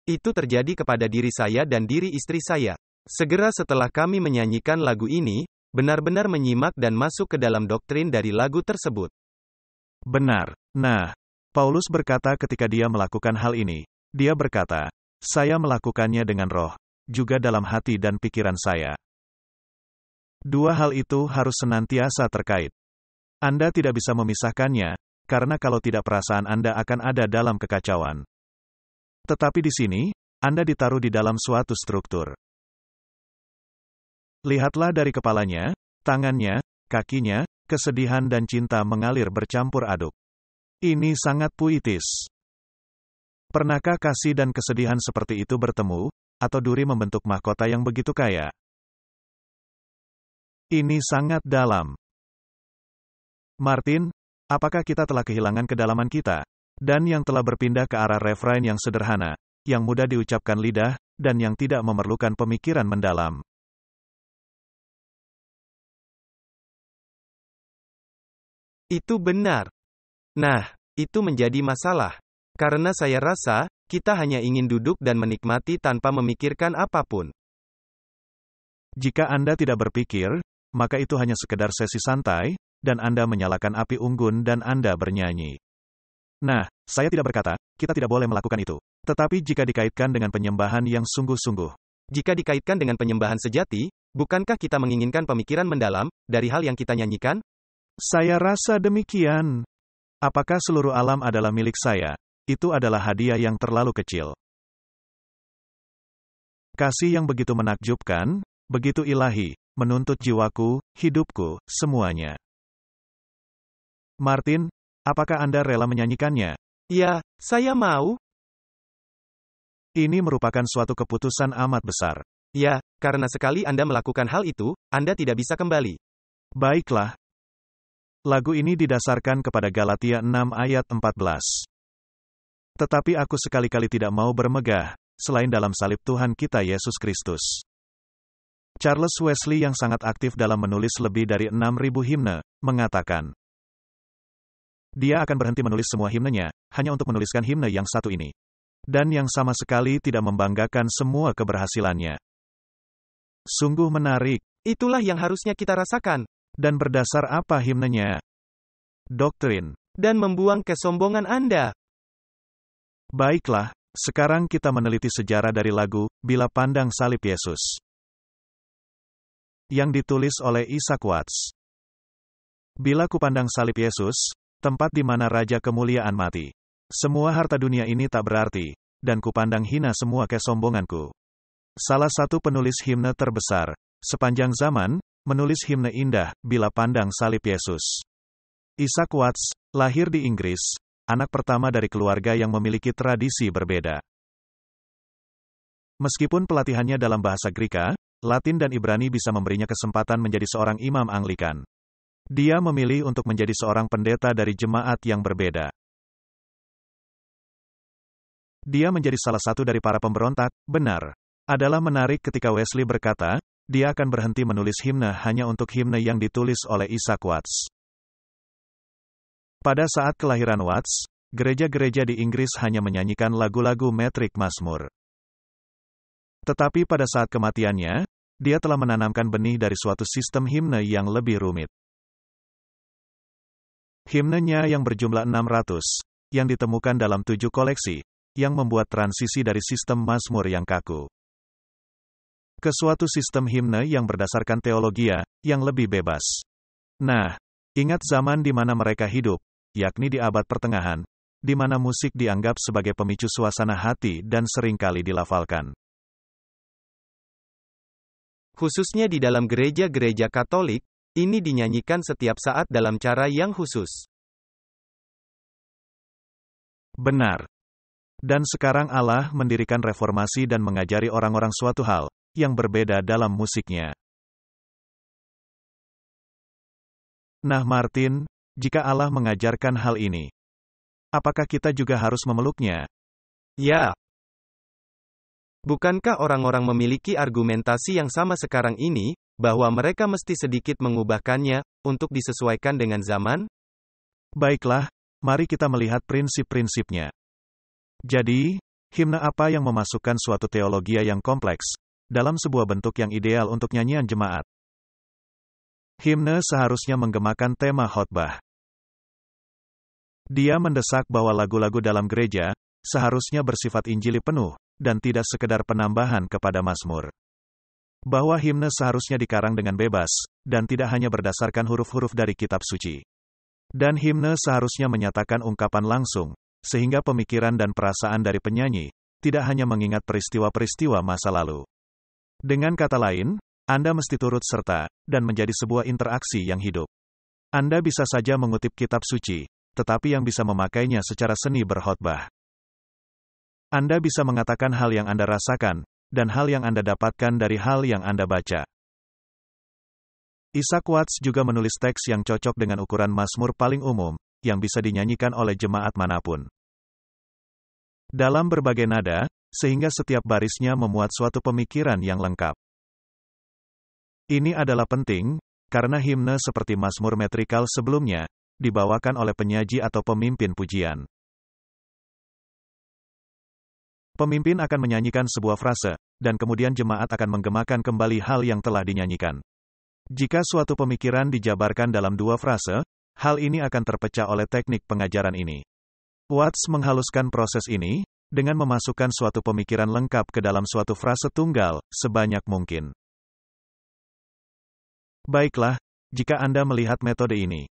Itu terjadi kepada diri saya dan diri istri saya. Segera setelah kami menyanyikan lagu ini, benar-benar menyimak dan masuk ke dalam doktrin dari lagu tersebut. Benar. Nah, Paulus berkata ketika dia melakukan hal ini, dia berkata, saya melakukannya dengan roh, juga dalam hati dan pikiran saya. Dua hal itu harus senantiasa terkait. Anda tidak bisa memisahkannya, karena kalau tidak perasaan Anda akan ada dalam kekacauan. Tetapi di sini, Anda ditaruh di dalam suatu struktur. Lihatlah dari kepalanya, tangannya, kakinya, kesedihan dan cinta mengalir bercampur aduk. Ini sangat puitis. Pernahkah kasih dan kesedihan seperti itu bertemu, atau duri membentuk mahkota yang begitu kaya? Ini sangat dalam. Martin, apakah kita telah kehilangan kedalaman kita? Dan yang telah berpindah ke arah refrain yang sederhana, yang mudah diucapkan lidah, dan yang tidak memerlukan pemikiran mendalam. Itu benar. Nah, itu menjadi masalah. Karena saya rasa, kita hanya ingin duduk dan menikmati tanpa memikirkan apapun. Jika Anda tidak berpikir, maka itu hanya sekedar sesi santai, dan Anda menyalakan api unggun dan Anda bernyanyi. Nah, saya tidak berkata, kita tidak boleh melakukan itu. Tetapi jika dikaitkan dengan penyembahan yang sungguh-sungguh. Jika dikaitkan dengan penyembahan sejati, bukankah kita menginginkan pemikiran mendalam, dari hal yang kita nyanyikan? Saya rasa demikian. Apakah seluruh alam adalah milik saya? Itu adalah hadiah yang terlalu kecil. Kasih yang begitu menakjubkan, begitu ilahi, menuntut jiwaku, hidupku, semuanya. Martin, apakah Anda rela menyanyikannya? Ya, saya mau. Ini merupakan suatu keputusan amat besar. Ya, karena sekali Anda melakukan hal itu, Anda tidak bisa kembali. Baiklah. Lagu ini didasarkan kepada Galatia 6 ayat 14. Tetapi aku sekali-kali tidak mau bermegah, selain dalam salib Tuhan kita Yesus Kristus. Charles Wesley yang sangat aktif dalam menulis lebih dari 6.000 himne, mengatakan, dia akan berhenti menulis semua himnenya, hanya untuk menuliskan himne yang satu ini. Dan yang sama sekali tidak membanggakan semua keberhasilannya. Sungguh menarik. Itulah yang harusnya kita rasakan. Dan berdasar apa himnenya? Doktrin. Dan membuang kesombongan Anda. Baiklah, sekarang kita meneliti sejarah dari lagu, Bila Pandang Salib Yesus. Yang ditulis oleh Isaac Watts. Bila kupandang salib Yesus, tempat di mana Raja Kemuliaan mati. Semua harta dunia ini tak berarti, dan kupandang hina semua kesombonganku. Salah satu penulis himne terbesar, sepanjang zaman, menulis himne indah, Bila Pandang Salib Yesus. Isaac Watts, lahir di Inggris, anak pertama dari keluarga yang memiliki tradisi berbeda. Meskipun pelatihannya dalam bahasa Greka, Latin dan Ibrani bisa memberinya kesempatan menjadi seorang imam Anglikan. Dia memilih untuk menjadi seorang pendeta dari jemaat yang berbeda. Dia menjadi salah satu dari para pemberontak, benar. Adalah menarik ketika Wesley berkata, dia akan berhenti menulis himne hanya untuk himne yang ditulis oleh Isaac Watts. Pada saat kelahiran Watts, gereja-gereja di Inggris hanya menyanyikan lagu-lagu metrik Mazmur. Tetapi pada saat kematiannya, dia telah menanamkan benih dari suatu sistem himne yang lebih rumit. Himnenya yang berjumlah 600, yang ditemukan dalam 7 koleksi, yang membuat transisi dari sistem Mazmur yang kaku ke suatu sistem himne yang berdasarkan teologia, yang lebih bebas. Nah, ingat zaman di mana mereka hidup, yakni di abad pertengahan, di mana musik dianggap sebagai pemicu suasana hati dan seringkali dilafalkan. Khususnya di dalam gereja-gereja Katolik, ini dinyanyikan setiap saat dalam cara yang khusus. Benar. Dan sekarang Allah mendirikan reformasi dan mengajari orang-orang suatu hal, yang berbeda dalam musiknya. Nah Martin, jika Allah mengajarkan hal ini, apakah kita juga harus memeluknya? Ya. Bukankah orang-orang memiliki argumentasi yang sama sekarang ini, bahwa mereka mesti sedikit mengubahkannya, untuk disesuaikan dengan zaman? Baiklah, mari kita melihat prinsip-prinsipnya. Jadi, himne apa yang memasukkan suatu teologia yang kompleks, dalam sebuah bentuk yang ideal untuk nyanyian jemaat? Himne seharusnya menggemakan tema khotbah. Dia mendesak bahwa lagu-lagu dalam gereja, seharusnya bersifat injili penuh, dan tidak sekedar penambahan kepada Mazmur. Bahwa himne seharusnya dikarang dengan bebas, dan tidak hanya berdasarkan huruf-huruf dari kitab suci. Dan himne seharusnya menyatakan ungkapan langsung, sehingga pemikiran dan perasaan dari penyanyi, tidak hanya mengingat peristiwa-peristiwa masa lalu. Dengan kata lain, Anda mesti turut serta, dan menjadi sebuah interaksi yang hidup. Anda bisa saja mengutip kitab suci, tetapi yang bisa memakainya secara seni berkhotbah. Anda bisa mengatakan hal yang Anda rasakan, dan hal yang Anda dapatkan dari hal yang Anda baca. Isaac Watts juga menulis teks yang cocok dengan ukuran mazmur paling umum, yang bisa dinyanyikan oleh jemaat manapun. Dalam berbagai nada, sehingga setiap barisnya memuat suatu pemikiran yang lengkap. Ini adalah penting, karena himne seperti mazmur metrikal sebelumnya, dibawakan oleh penyaji atau pemimpin pujian. Pemimpin akan menyanyikan sebuah frase, dan kemudian jemaat akan menggemakan kembali hal yang telah dinyanyikan. Jika suatu pemikiran dijabarkan dalam dua frase, hal ini akan terpecah oleh teknik pengajaran ini. Watts menghaluskan proses ini, dengan memasukkan suatu pemikiran lengkap ke dalam suatu frase tunggal, sebanyak mungkin. Baiklah, jika Anda melihat metode ini.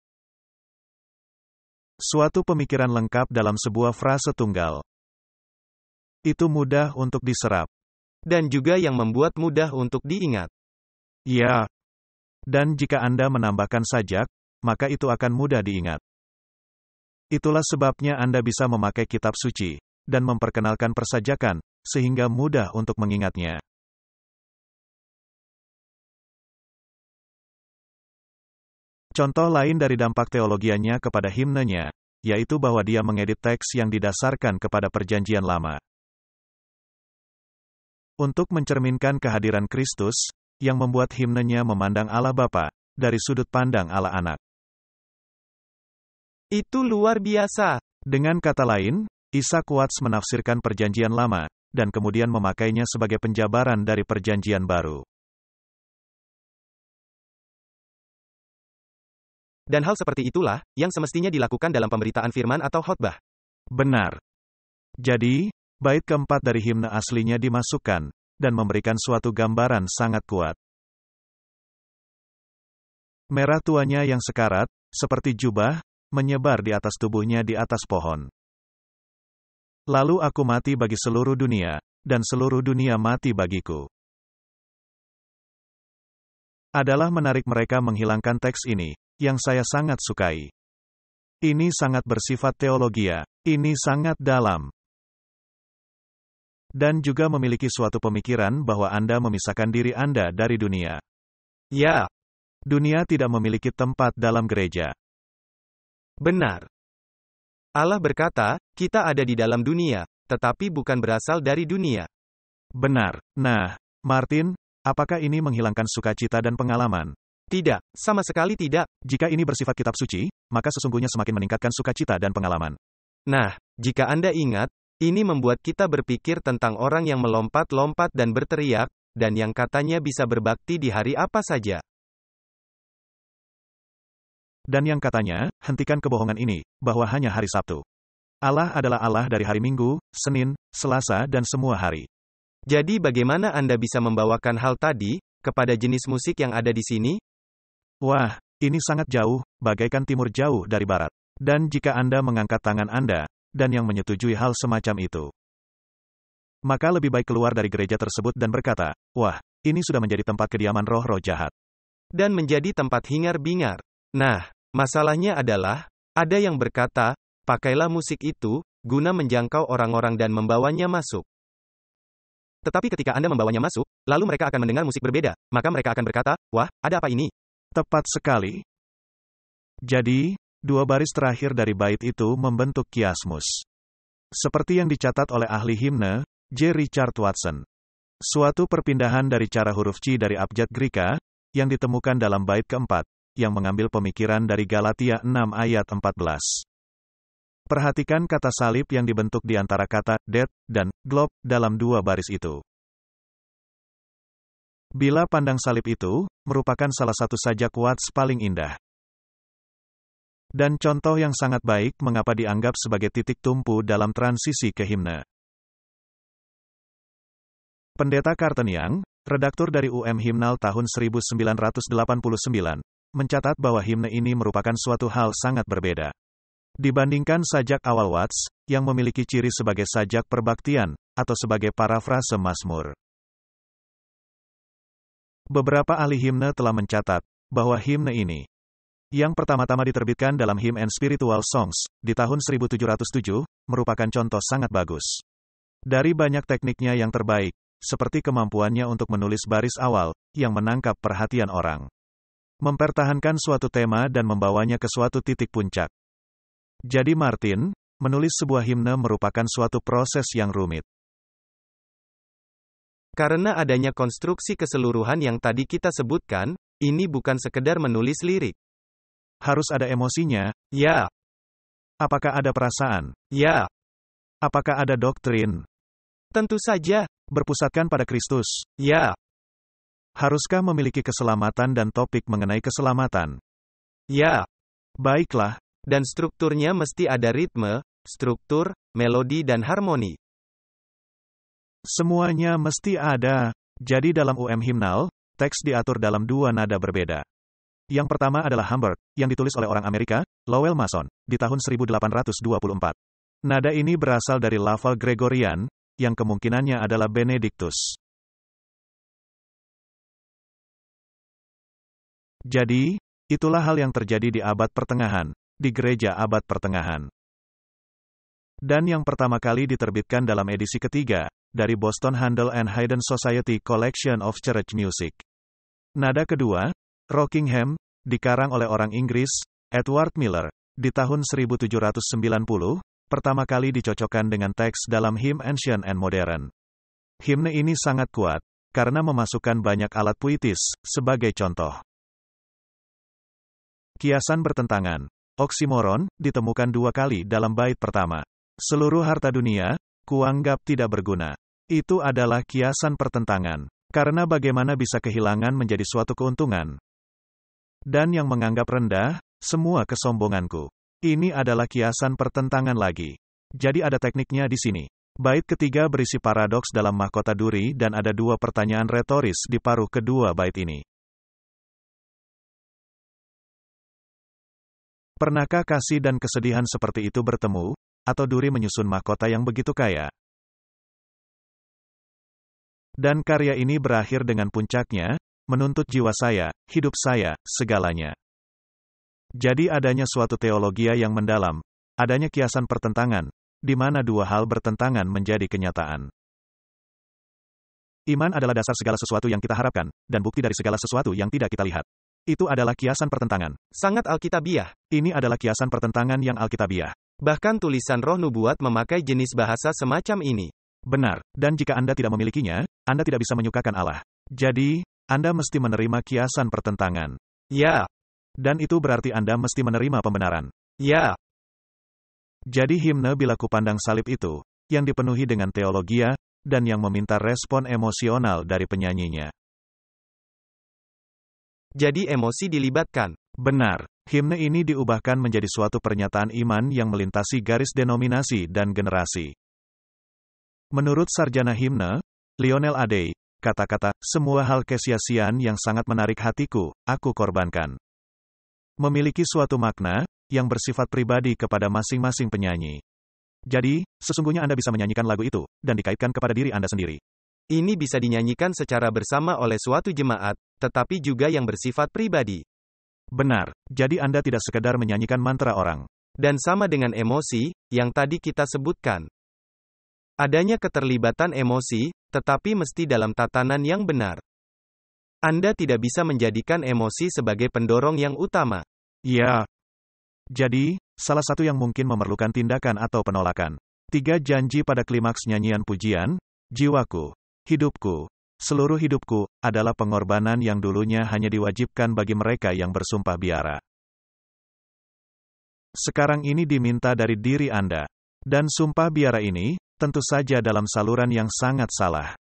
Suatu pemikiran lengkap dalam sebuah frase tunggal. Itu mudah untuk diserap. Dan juga yang membuat mudah untuk diingat. Ya. Dan jika Anda menambahkan sajak, maka itu akan mudah diingat. Itulah sebabnya Anda bisa memakai kitab suci, dan memperkenalkan persajakan, sehingga mudah untuk mengingatnya. Contoh lain dari dampak teologianya kepada himnenya, yaitu bahwa dia mengedit teks yang didasarkan kepada Perjanjian Lama. Untuk mencerminkan kehadiran Kristus, yang membuat himnenya memandang Allah Bapa, dari sudut pandang Allah Anak. Itu luar biasa. Dengan kata lain, Isaac Watts menafsirkan Perjanjian Lama, dan kemudian memakainya sebagai penjabaran dari Perjanjian Baru. Dan hal seperti itulah, yang semestinya dilakukan dalam pemberitaan firman atau khotbah. Benar. Jadi, bait keempat dari himne aslinya dimasukkan, dan memberikan suatu gambaran sangat kuat. Merah tuanya yang sekarat, seperti jubah, menyebar di atas tubuhnya di atas pohon. Lalu aku mati bagi seluruh dunia, dan seluruh dunia mati bagiku. Adalah menarik mereka menghilangkan teks ini, yang saya sangat sukai. Ini sangat bersifat teologia. Ini sangat dalam. Dan juga memiliki suatu pemikiran bahwa Anda memisahkan diri Anda dari dunia. Ya. Dunia tidak memiliki tempat dalam gereja. Benar. Allah berkata, kita ada di dalam dunia, tetapi bukan berasal dari dunia. Benar. Nah, Martin, apakah ini menghilangkan sukacita dan pengalaman? Tidak, sama sekali tidak. Jika ini bersifat kitab suci, maka sesungguhnya semakin meningkatkan sukacita dan pengalaman. Nah, jika Anda ingat, ini membuat kita berpikir tentang orang yang melompat-lompat dan berteriak, dan yang katanya bisa berbakti di hari apa saja. Dan yang katanya, hentikan kebohongan ini, bahwa hanya hari Sabtu. Allah adalah Allah dari hari Minggu, Senin, Selasa dan semua hari. Jadi bagaimana Anda bisa membawakan hal tadi, kepada jenis musik yang ada di sini? Wah, ini sangat jauh, bagaikan timur jauh dari barat. Dan jika Anda mengangkat tangan Anda, dan yang menyetujui hal semacam itu, maka lebih baik keluar dari gereja tersebut dan berkata, wah, ini sudah menjadi tempat kediaman roh-roh jahat. Dan menjadi tempat hingar-bingar. Nah, masalahnya adalah, ada yang berkata, pakailah musik itu, guna menjangkau orang-orang dan membawanya masuk. Tetapi ketika Anda membawanya masuk, lalu mereka akan mendengar musik berbeda, maka mereka akan berkata, wah, ada apa ini? Tepat sekali. Jadi, dua baris terakhir dari bait itu membentuk kiasmus. Seperti yang dicatat oleh ahli himne, J. Richard Watson. Suatu perpindahan dari cara huruf C dari abjad Greka, yang ditemukan dalam bait keempat, yang mengambil pemikiran dari Galatia 6 ayat 14. Perhatikan kata salib yang dibentuk di antara kata det dan glob dalam dua baris itu. Bila pandang salib itu, merupakan salah satu sajak Watts paling indah. Dan contoh yang sangat baik mengapa dianggap sebagai titik tumpu dalam transisi ke himne. Pendeta Carlton Young, redaktur dari UM Himnal tahun 1989, mencatat bahwa himne ini merupakan suatu hal sangat berbeda. Dibandingkan sajak awal Watts, yang memiliki ciri sebagai sajak perbaktian, atau sebagai parafrase mazmur. Beberapa ahli himne telah mencatat bahwa himne ini yang pertama-tama diterbitkan dalam Hymn and Spiritual Songs di tahun 1707 merupakan contoh sangat bagus. Dari banyak tekniknya yang terbaik, seperti kemampuannya untuk menulis baris awal yang menangkap perhatian orang, mempertahankan suatu tema dan membawanya ke suatu titik puncak. Jadi Martin, menulis sebuah himne merupakan suatu proses yang rumit. Karena adanya konstruksi keseluruhan yang tadi kita sebutkan, ini bukan sekedar menulis lirik. Harus ada emosinya. Ya. Apakah ada perasaan? Ya. Apakah ada doktrin? Tentu saja. Berpusatkan pada Kristus. Ya. Haruskah memiliki keselamatan dan topik mengenai keselamatan? Ya. Baiklah. Dan strukturnya mesti ada ritme, struktur, melodi dan harmoni. Semuanya mesti ada. Jadi dalam himnal, teks diatur dalam dua nada berbeda. Yang pertama adalah Hamburg, yang ditulis oleh orang Amerika, Lowell Mason, di tahun 1824. Nada ini berasal dari lafal Gregorian, yang kemungkinannya adalah Benedictus. Jadi, itulah hal yang terjadi di abad pertengahan, di gereja abad pertengahan. Dan yang pertama kali diterbitkan dalam edisi ketiga, dari Boston Handel and Haydn Society Collection of Church Music. Nada kedua, Rockingham, dikarang oleh orang Inggris, Edward Miller, di tahun 1790, pertama kali dicocokkan dengan teks dalam hymn Ancient and Modern. Himne ini sangat kuat, karena memasukkan banyak alat puitis, sebagai contoh. Kiasan bertentangan, oksimoron, ditemukan dua kali dalam bait pertama. Seluruh harta dunia, kuanggap tidak berguna. Itu adalah kiasan pertentangan. Karena bagaimana bisa kehilangan menjadi suatu keuntungan? Dan yang menganggap rendah, semua kesombonganku. Ini adalah kiasan pertentangan lagi. Jadi ada tekniknya di sini. Bait ketiga berisi paradoks dalam mahkota duri dan ada dua pertanyaan retoris di paruh kedua bait ini. Pernahkah kasih dan kesedihan seperti itu bertemu, atau duri menyusun mahkota yang begitu kaya? Dan karya ini berakhir dengan puncaknya, menuntut jiwa saya, hidup saya, segalanya. Jadi adanya suatu teologia yang mendalam, adanya kiasan pertentangan, di mana dua hal bertentangan menjadi kenyataan. Iman adalah dasar segala sesuatu yang kita harapkan, dan bukti dari segala sesuatu yang tidak kita lihat. Itu adalah kiasan pertentangan. Sangat alkitabiah. Ini adalah kiasan pertentangan yang alkitabiah. Bahkan tulisan Roh Nubuat memakai jenis bahasa semacam ini. Benar, dan jika Anda tidak memilikinya, Anda tidak bisa menyukakan Allah. Jadi, Anda mesti menerima kiasan pertentangan. Ya. Dan itu berarti Anda mesti menerima pembenaran. Ya. Jadi himne Bila Kupandang Salib itu, yang dipenuhi dengan teologia, dan yang meminta respon emosional dari penyanyinya. Jadi emosi dilibatkan. Benar, himne ini diubahkan menjadi suatu pernyataan iman yang melintasi garis denominasi dan generasi. Menurut sarjana himne, Lionel Adey, kata-kata, semua hal kesia-siaan yang sangat menarik hatiku, aku korbankan. Memiliki suatu makna, yang bersifat pribadi kepada masing-masing penyanyi. Jadi, sesungguhnya Anda bisa menyanyikan lagu itu, dan dikaitkan kepada diri Anda sendiri. Ini bisa dinyanyikan secara bersama oleh suatu jemaat, tetapi juga yang bersifat pribadi. Benar, jadi Anda tidak sekedar menyanyikan mantra orang. Dan sama dengan emosi, yang tadi kita sebutkan. Adanya keterlibatan emosi, tetapi mesti dalam tatanan yang benar. Anda tidak bisa menjadikan emosi sebagai pendorong yang utama. Ya. Jadi, salah satu yang mungkin memerlukan tindakan atau penolakan. 3 janji pada klimaks nyanyian pujian, jiwaku, hidupku, seluruh hidupku, adalah pengorbanan yang dulunya hanya diwajibkan bagi mereka yang bersumpah biara. Sekarang ini diminta dari diri Anda. Dan sumpah biara ini, tentu saja dalam saluran yang sangat salah.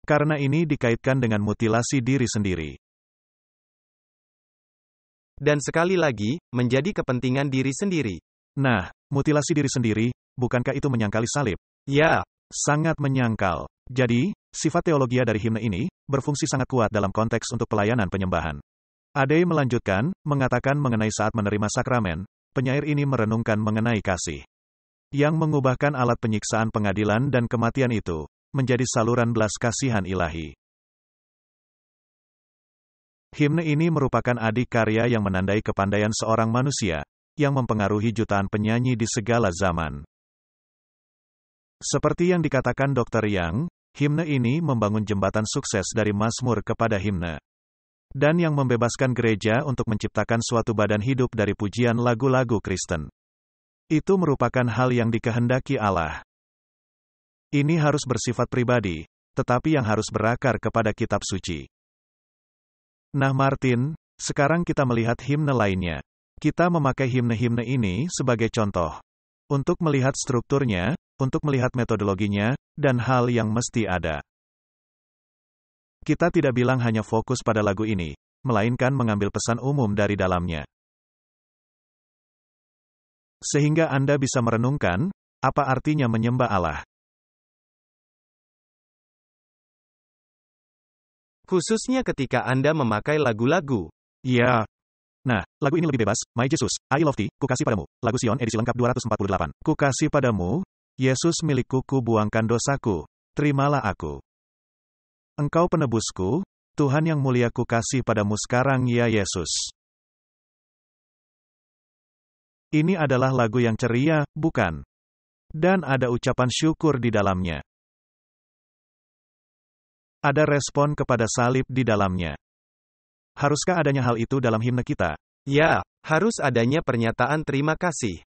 Karena ini dikaitkan dengan mutilasi diri sendiri. Dan sekali lagi, menjadi kepentingan diri sendiri. Nah, mutilasi diri sendiri, bukankah itu menyangkali salib? Ya. Sangat menyangkal. Jadi, sifat teologia dari himne ini, berfungsi sangat kuat dalam konteks untuk pelayanan penyembahan. Adey melanjutkan, mengatakan mengenai saat menerima sakramen, penyair ini merenungkan mengenai kasih. Yang mengubahkan alat penyiksaan pengadilan dan kematian itu, menjadi saluran belas kasihan ilahi. Himne ini merupakan adikarya yang menandai kepandaian seorang manusia, yang mempengaruhi jutaan penyanyi di segala zaman. Seperti yang dikatakan Dr. Yang, himne ini membangun jembatan sukses dari Mazmur kepada himne. Dan yang membebaskan gereja untuk menciptakan suatu badan hidup dari pujian lagu-lagu Kristen. Itu merupakan hal yang dikehendaki Allah. Ini harus bersifat pribadi, tetapi yang harus berakar kepada kitab suci. Nah Martin, sekarang kita melihat himne lainnya. Kita memakai himne-himne ini sebagai contoh. Untuk melihat strukturnya, untuk melihat metodologinya, dan hal yang mesti ada. Kita tidak bilang hanya fokus pada lagu ini, melainkan mengambil pesan umum dari dalamnya. Sehingga Anda bisa merenungkan, apa artinya menyembah Allah. Khususnya ketika Anda memakai lagu-lagu. Ya. Nah, lagu ini lebih bebas. My Jesus, I love thee, ku kasih padamu. Lagu Sion edisi lengkap 248. Ku kasih padamu, Yesus milikku, ku buangkan dosaku, terimalah aku. Engkau penebusku, Tuhan yang mulia, ku kasih padamu sekarang ya Yesus. Ini adalah lagu yang ceria, bukan? Dan ada ucapan syukur di dalamnya. Ada respon kepada salib di dalamnya. Haruskah adanya hal itu dalam himne kita? Ya, harus adanya pernyataan terima kasih.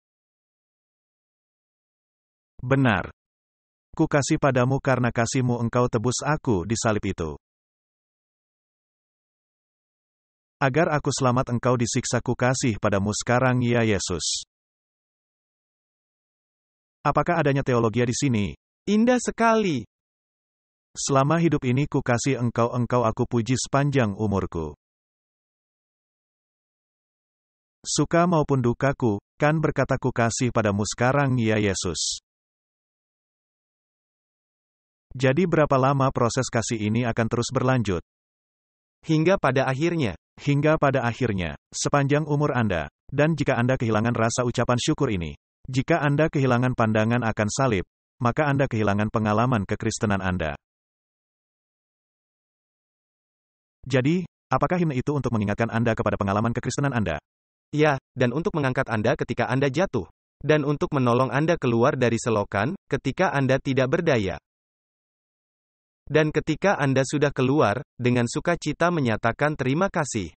Benar. Ku kasih padamu karena kasih-Mu engkau tebus aku di salib itu. Agar aku selamat engkau disiksa, ku kasih padamu sekarang ya Yesus. Apakah adanya teologi di sini? Indah sekali. Selama hidup ini ku kasih engkau aku puji sepanjang umurku. Suka maupun dukaku, kan berkata ku kasih padamu sekarang ya Yesus. Jadi berapa lama proses kasih ini akan terus berlanjut? Hingga pada akhirnya. Hingga pada akhirnya, sepanjang umur Anda. Dan jika Anda kehilangan rasa ucapan syukur ini, jika Anda kehilangan pandangan akan salib, maka Anda kehilangan pengalaman kekristenan Anda. Jadi, apakah himne itu untuk mengingatkan Anda kepada pengalaman kekristenan Anda? Ya, dan untuk mengangkat Anda ketika Anda jatuh. Dan untuk menolong Anda keluar dari selokan, ketika Anda tidak berdaya. Dan ketika Anda sudah keluar, dengan sukacita menyatakan terima kasih.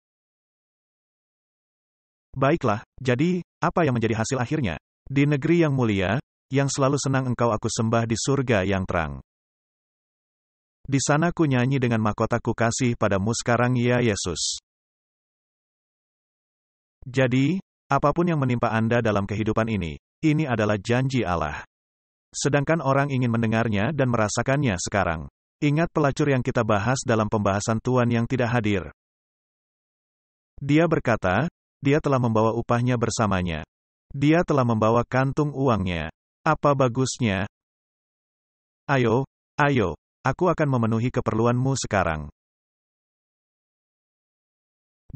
Baiklah, jadi, apa yang menjadi hasil akhirnya? Di negeri yang mulia, yang selalu senang engkau aku sembah di surga yang terang. Di sana ku nyanyi dengan mahkota ku kasih padamu sekarang ya Yesus. Jadi, apapun yang menimpa Anda dalam kehidupan ini adalah janji Allah. Sedangkan orang ingin mendengarnya dan merasakannya sekarang. Ingat pelacur yang kita bahas dalam pembahasan Tuhan yang tidak hadir. Dia berkata, dia telah membawa upahnya bersamanya. Dia telah membawa kantung uangnya. Apa bagusnya? Ayo, aku akan memenuhi keperluanmu sekarang.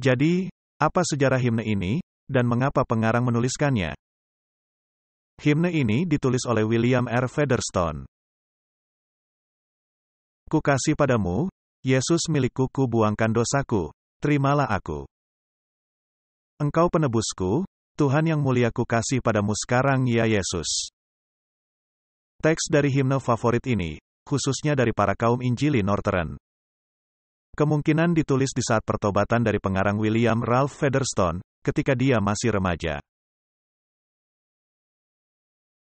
Jadi, apa sejarah himne ini, dan mengapa pengarang menuliskannya? Himne ini ditulis oleh William R. Featherstone. Ku kasih padamu, Yesus milikku, ku buangkan dosaku, terimalah aku. Engkau penebusku, Tuhan yang mulia, ku kasih padamu sekarang ya Yesus. Teks dari himne favorit ini, khususnya dari para kaum Injili Northern. Kemungkinan ditulis di saat pertobatan dari pengarang William Ralph Featherstone, ketika dia masih remaja.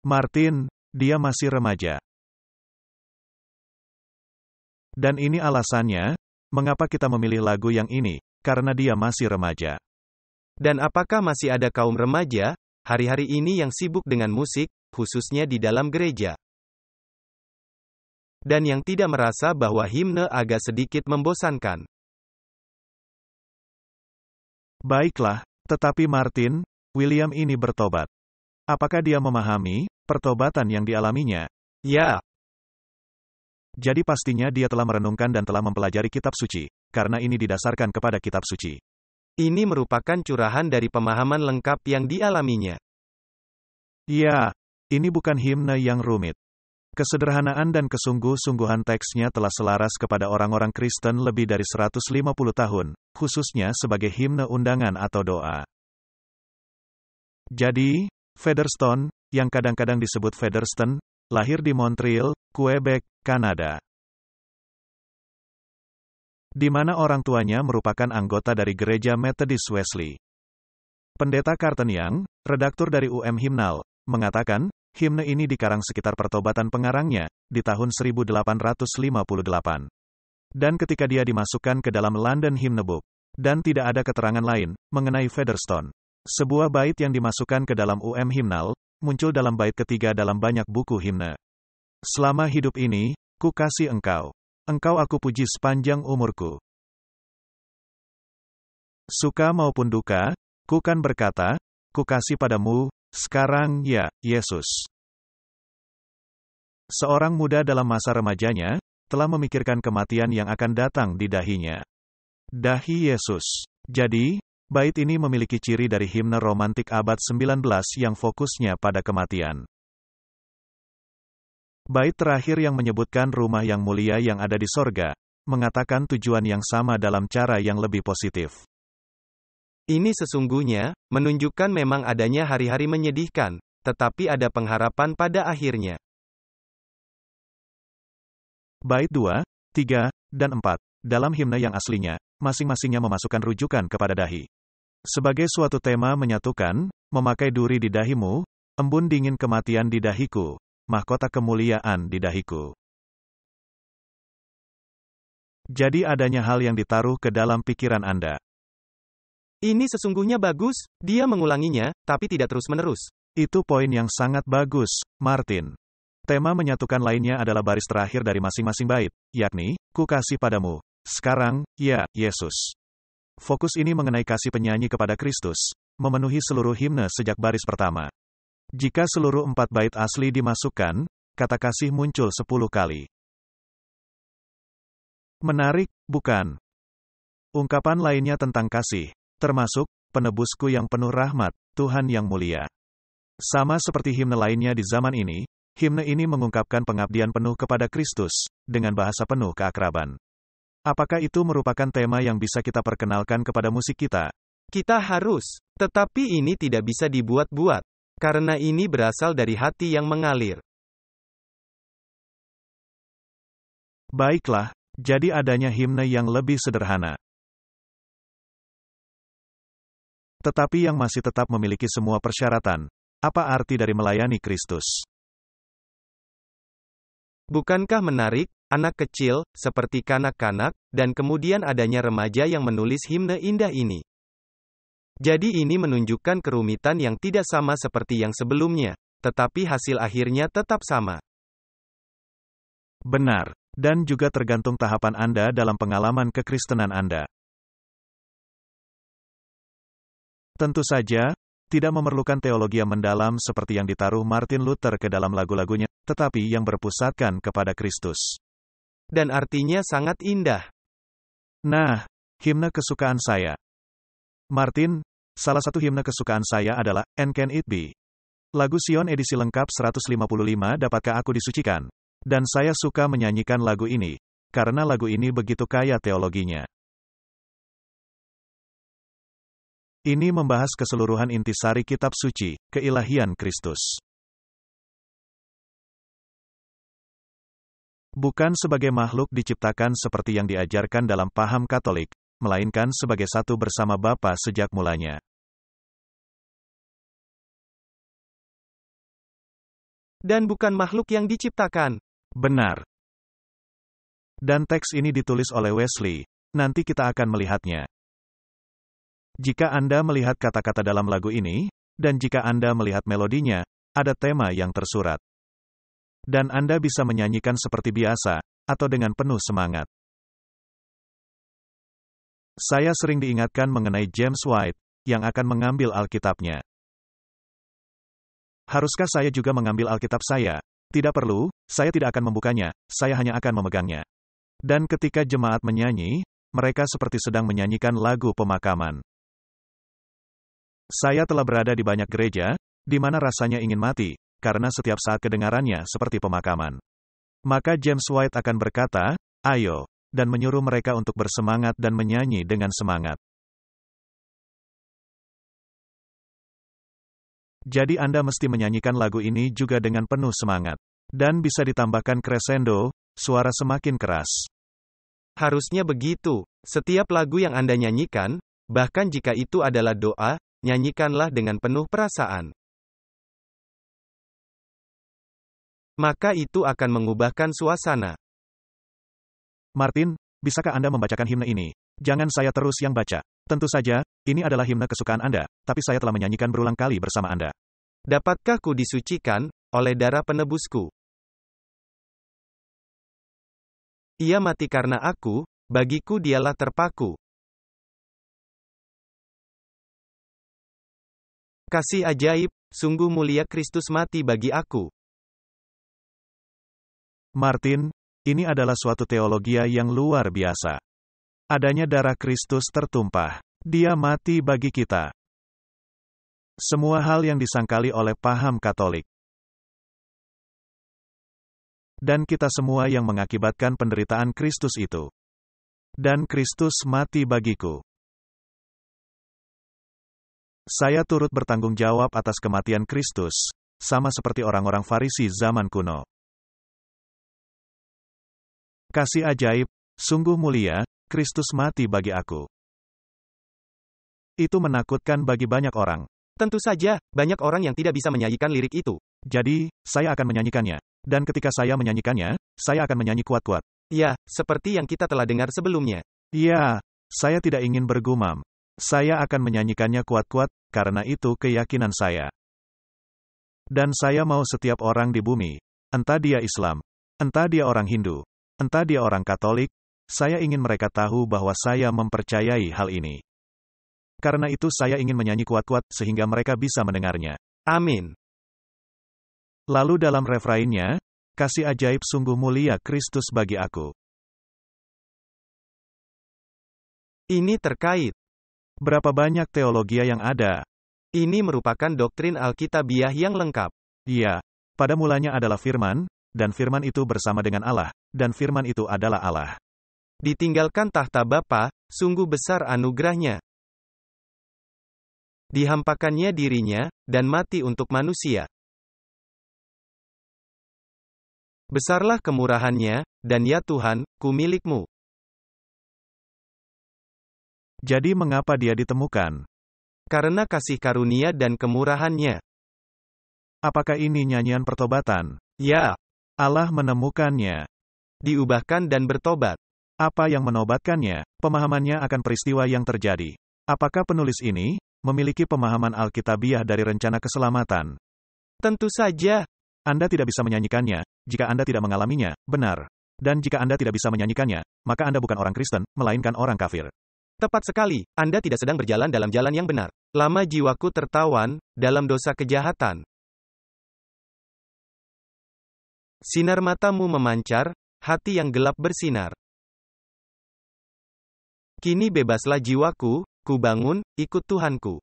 Martin, dia masih remaja. Dan ini alasannya, mengapa kita memilih lagu yang ini, karena dia masih remaja. Dan apakah masih ada kaum remaja, hari-hari ini yang sibuk dengan musik, khususnya di dalam gereja? Dan yang tidak merasa bahwa himne agak sedikit membosankan. Baiklah, tetapi Martin, William ini bertobat. Apakah dia memahami pertobatan yang dialaminya? Ya. Jadi pastinya dia telah merenungkan dan telah mempelajari kitab suci, karena ini didasarkan kepada kitab suci. Ini merupakan curahan dari pemahaman lengkap yang dialaminya. Ya, ini bukan himne yang rumit. Kesederhanaan dan kesungguh-sungguhan teksnya telah selaras kepada orang-orang Kristen lebih dari 150 tahun, khususnya sebagai himne undangan atau doa. Jadi, Featherstone, yang kadang-kadang disebut Featherston, lahir di Montreal, Quebec, Kanada. Di mana orang tuanya merupakan anggota dari Gereja Methodist Wesley. Pendeta Carton Young, redaktur dari UM Himnal, mengatakan, himne ini dikarang sekitar pertobatan pengarangnya, di tahun 1858. Dan ketika dia dimasukkan ke dalam London Hymn Book, dan tidak ada keterangan lain, mengenai Featherstone. Sebuah bait yang dimasukkan ke dalam UM Himnal, muncul dalam bait ketiga dalam banyak buku himne. Selama hidup ini, ku kasih engkau. Engkau aku puji sepanjang umurku. Suka maupun duka, ku kan berkata, ku kasih padamu, sekarang ya, Yesus. Seorang muda dalam masa remajanya, telah memikirkan kematian yang akan datang di dahinya. Dahi Yesus. Jadi, bait ini memiliki ciri dari himne romantik abad 19 yang fokusnya pada kematian. Bait terakhir yang menyebutkan rumah yang mulia yang ada di sorga, mengatakan tujuan yang sama dalam cara yang lebih positif. Ini sesungguhnya menunjukkan memang adanya hari-hari menyedihkan, tetapi ada pengharapan pada akhirnya. Bait 2, 3, dan 4, dalam himne yang aslinya, masing-masingnya memasukkan rujukan kepada dahi. Sebagai suatu tema menyatukan, memakai duri di dahimu, embun dingin kematian di dahiku, mahkota kemuliaan di dahiku. Jadi adanya hal yang ditaruh ke dalam pikiran Anda. Ini sesungguhnya bagus, dia mengulanginya, tapi tidak terus-menerus. Itu poin yang sangat bagus, Martin. Tema menyatukan lainnya adalah baris terakhir dari masing-masing bait, yakni, ku kasih padamu, sekarang, ya, Yesus. Fokus ini mengenai kasih penyanyi kepada Kristus, memenuhi seluruh himne sejak baris pertama. Jika seluruh 4 bait asli dimasukkan, kata kasih muncul 10 kali. Menarik, bukan? Ungkapan lainnya tentang kasih, termasuk, penebusku yang penuh rahmat, Tuhan yang mulia. Sama seperti himne lainnya di zaman ini, himne ini mengungkapkan pengabdian penuh kepada Kristus, dengan bahasa penuh keakraban. Apakah itu merupakan tema yang bisa kita perkenalkan kepada musik kita? Kita harus, tetapi ini tidak bisa dibuat-buat. Karena ini berasal dari hati yang mengalir. Baiklah, jadi adanya himne yang lebih sederhana. Tetapi yang masih tetap memiliki semua persyaratan. Apa arti dari melayani Kristus? Bukankah menarik, anak kecil, seperti kanak-kanak, dan kemudian adanya remaja yang menulis himne indah ini? Jadi ini menunjukkan kerumitan yang tidak sama seperti yang sebelumnya, tetapi hasil akhirnya tetap sama. Benar, dan juga tergantung tahapan Anda dalam pengalaman kekristenan Anda. Tentu saja, tidak memerlukan teologi yang mendalam seperti yang ditaruh Martin Luther ke dalam lagu-lagunya, tetapi yang berpusatkan kepada Kristus. Dan artinya sangat indah. Nah, himne kesukaan saya. Martin, salah satu himne kesukaan saya adalah, And Can It Be? Lagu Sion edisi lengkap 155 dapatkah aku disucikan? Dan saya suka menyanyikan lagu ini, karena lagu ini begitu kaya teologinya. Ini membahas keseluruhan intisari kitab suci, keilahian Kristus. Bukan sebagai makhluk diciptakan seperti yang diajarkan dalam paham Katolik, melainkan sebagai satu bersama Bapa sejak mulanya. Dan bukan makhluk yang diciptakan. Benar. Dan teks ini ditulis oleh Wesley, nanti kita akan melihatnya. Jika Anda melihat kata-kata dalam lagu ini, dan jika Anda melihat melodinya, ada tema yang tersurat. Dan Anda bisa menyanyikan seperti biasa, atau dengan penuh semangat. Saya sering diingatkan mengenai James White, yang akan mengambil Alkitabnya. Haruskah saya juga mengambil Alkitab saya? Tidak perlu, saya tidak akan membukanya, saya hanya akan memegangnya. Dan ketika jemaat menyanyi, mereka seperti sedang menyanyikan lagu pemakaman. Saya telah berada di banyak gereja, di mana rasanya ingin mati, karena setiap saat kedengarannya seperti pemakaman. Maka James White akan berkata, ayo, dan menyuruh mereka untuk bersemangat dan menyanyi dengan semangat. Jadi Anda mesti menyanyikan lagu ini juga dengan penuh semangat. Dan bisa ditambahkan crescendo, suara semakin keras. Harusnya begitu. Setiap lagu yang Anda nyanyikan, bahkan jika itu adalah doa, nyanyikanlah dengan penuh perasaan. Maka itu akan mengubahkan suasana. Martin, bisakah Anda membacakan himne ini? Jangan saya terus yang baca. Tentu saja, ini adalah himne kesukaan Anda, tapi saya telah menyanyikan berulang kali bersama Anda. Dapatkah ku disucikan oleh darah penebusku? Ia mati karena aku, bagiku dialah terpaku. Kasih ajaib, sungguh mulia Kristus mati bagi aku. Martin, ini adalah suatu teologia yang luar biasa. Adanya darah Kristus tertumpah. Dia mati bagi kita. Semua hal yang disangkali oleh paham Katolik. Dan kita semua yang mengakibatkan penderitaan Kristus itu. Dan Kristus mati bagiku. Saya turut bertanggung jawab atas kematian Kristus, sama seperti orang-orang Farisi zaman kuno. Kasih ajaib, sungguh mulia, Kristus mati bagi aku. Itu menakutkan bagi banyak orang. Tentu saja, banyak orang yang tidak bisa menyanyikan lirik itu. Jadi, saya akan menyanyikannya. Dan ketika saya menyanyikannya, saya akan menyanyi kuat-kuat. Ya, seperti yang kita telah dengar sebelumnya. Ya, saya tidak ingin bergumam. Saya akan menyanyikannya kuat-kuat, karena itu keyakinan saya. Dan saya mau setiap orang di bumi, entah dia Islam, entah dia orang Hindu, entah dia orang Katolik, saya ingin mereka tahu bahwa saya mempercayai hal ini. Karena itu saya ingin menyanyi kuat-kuat sehingga mereka bisa mendengarnya. Amin. Lalu dalam refrainnya, kasih ajaib sungguh mulia Kristus bagi aku. Ini terkait. Berapa banyak teologia yang ada? Ini merupakan doktrin Alkitabiah yang lengkap. Iya, pada mulanya adalah firman, dan firman itu bersama dengan Allah, dan firman itu adalah Allah. Ditinggalkan tahta Bapa, sungguh besar anugerahnya. Dihampakannya dirinya, dan mati untuk manusia. Besarlah kemurahannya, dan ya Tuhan, ku milikmu. Jadi mengapa dia ditemukan? Karena kasih karunia dan kemurahannya. Apakah ini nyanyian pertobatan? Ya. Allah menemukannya. Diubahkan dan bertobat. Apa yang menobatkannya? Pemahamannya akan peristiwa yang terjadi. Apakah penulis ini memiliki pemahaman Alkitabiah dari rencana keselamatan? Tentu saja. Anda tidak bisa menyanyikannya, jika Anda tidak mengalaminya, benar. Dan jika Anda tidak bisa menyanyikannya, maka Anda bukan orang Kristen, melainkan orang kafir. Tepat sekali, Anda tidak sedang berjalan dalam jalan yang benar. Lama jiwaku tertawan, dalam dosa kejahatan. Sinar matamu memancar, hati yang gelap bersinar. Kini bebaslah jiwaku, ku bangun, ikut Tuhanku.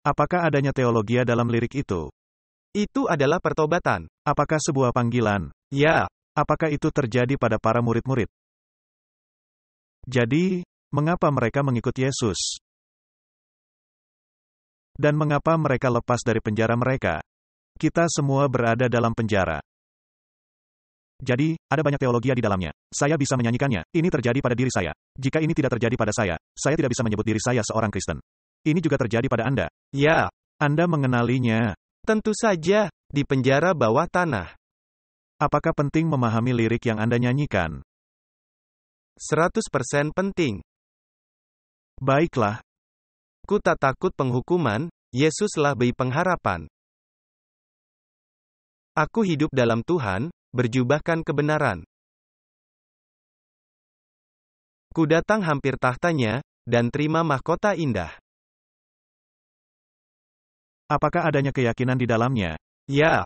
Apakah adanya teologia dalam lirik itu? Itu adalah pertobatan. Apakah sebuah panggilan? Ya. Apakah itu terjadi pada para murid-murid? Jadi, mengapa mereka mengikut Yesus? Dan mengapa mereka lepas dari penjara mereka? Kita semua berada dalam penjara. Jadi, ada banyak teologia di dalamnya. Saya bisa menyanyikannya. Ini terjadi pada diri saya. Jika ini tidak terjadi pada saya tidak bisa menyebut diri saya seorang Kristen. Ini juga terjadi pada Anda. Ya. Anda mengenalinya. Tentu saja, di penjara bawah tanah. Apakah penting memahami lirik yang Anda nyanyikan? 100% penting. Baiklah. Ku tak takut penghukuman, Yesuslah beri pengharapan. Aku hidup dalam Tuhan, berjubahkan kebenaran. Ku datang hampir tahtanya, dan terima mahkota indah. Apakah adanya keyakinan di dalamnya? Ya.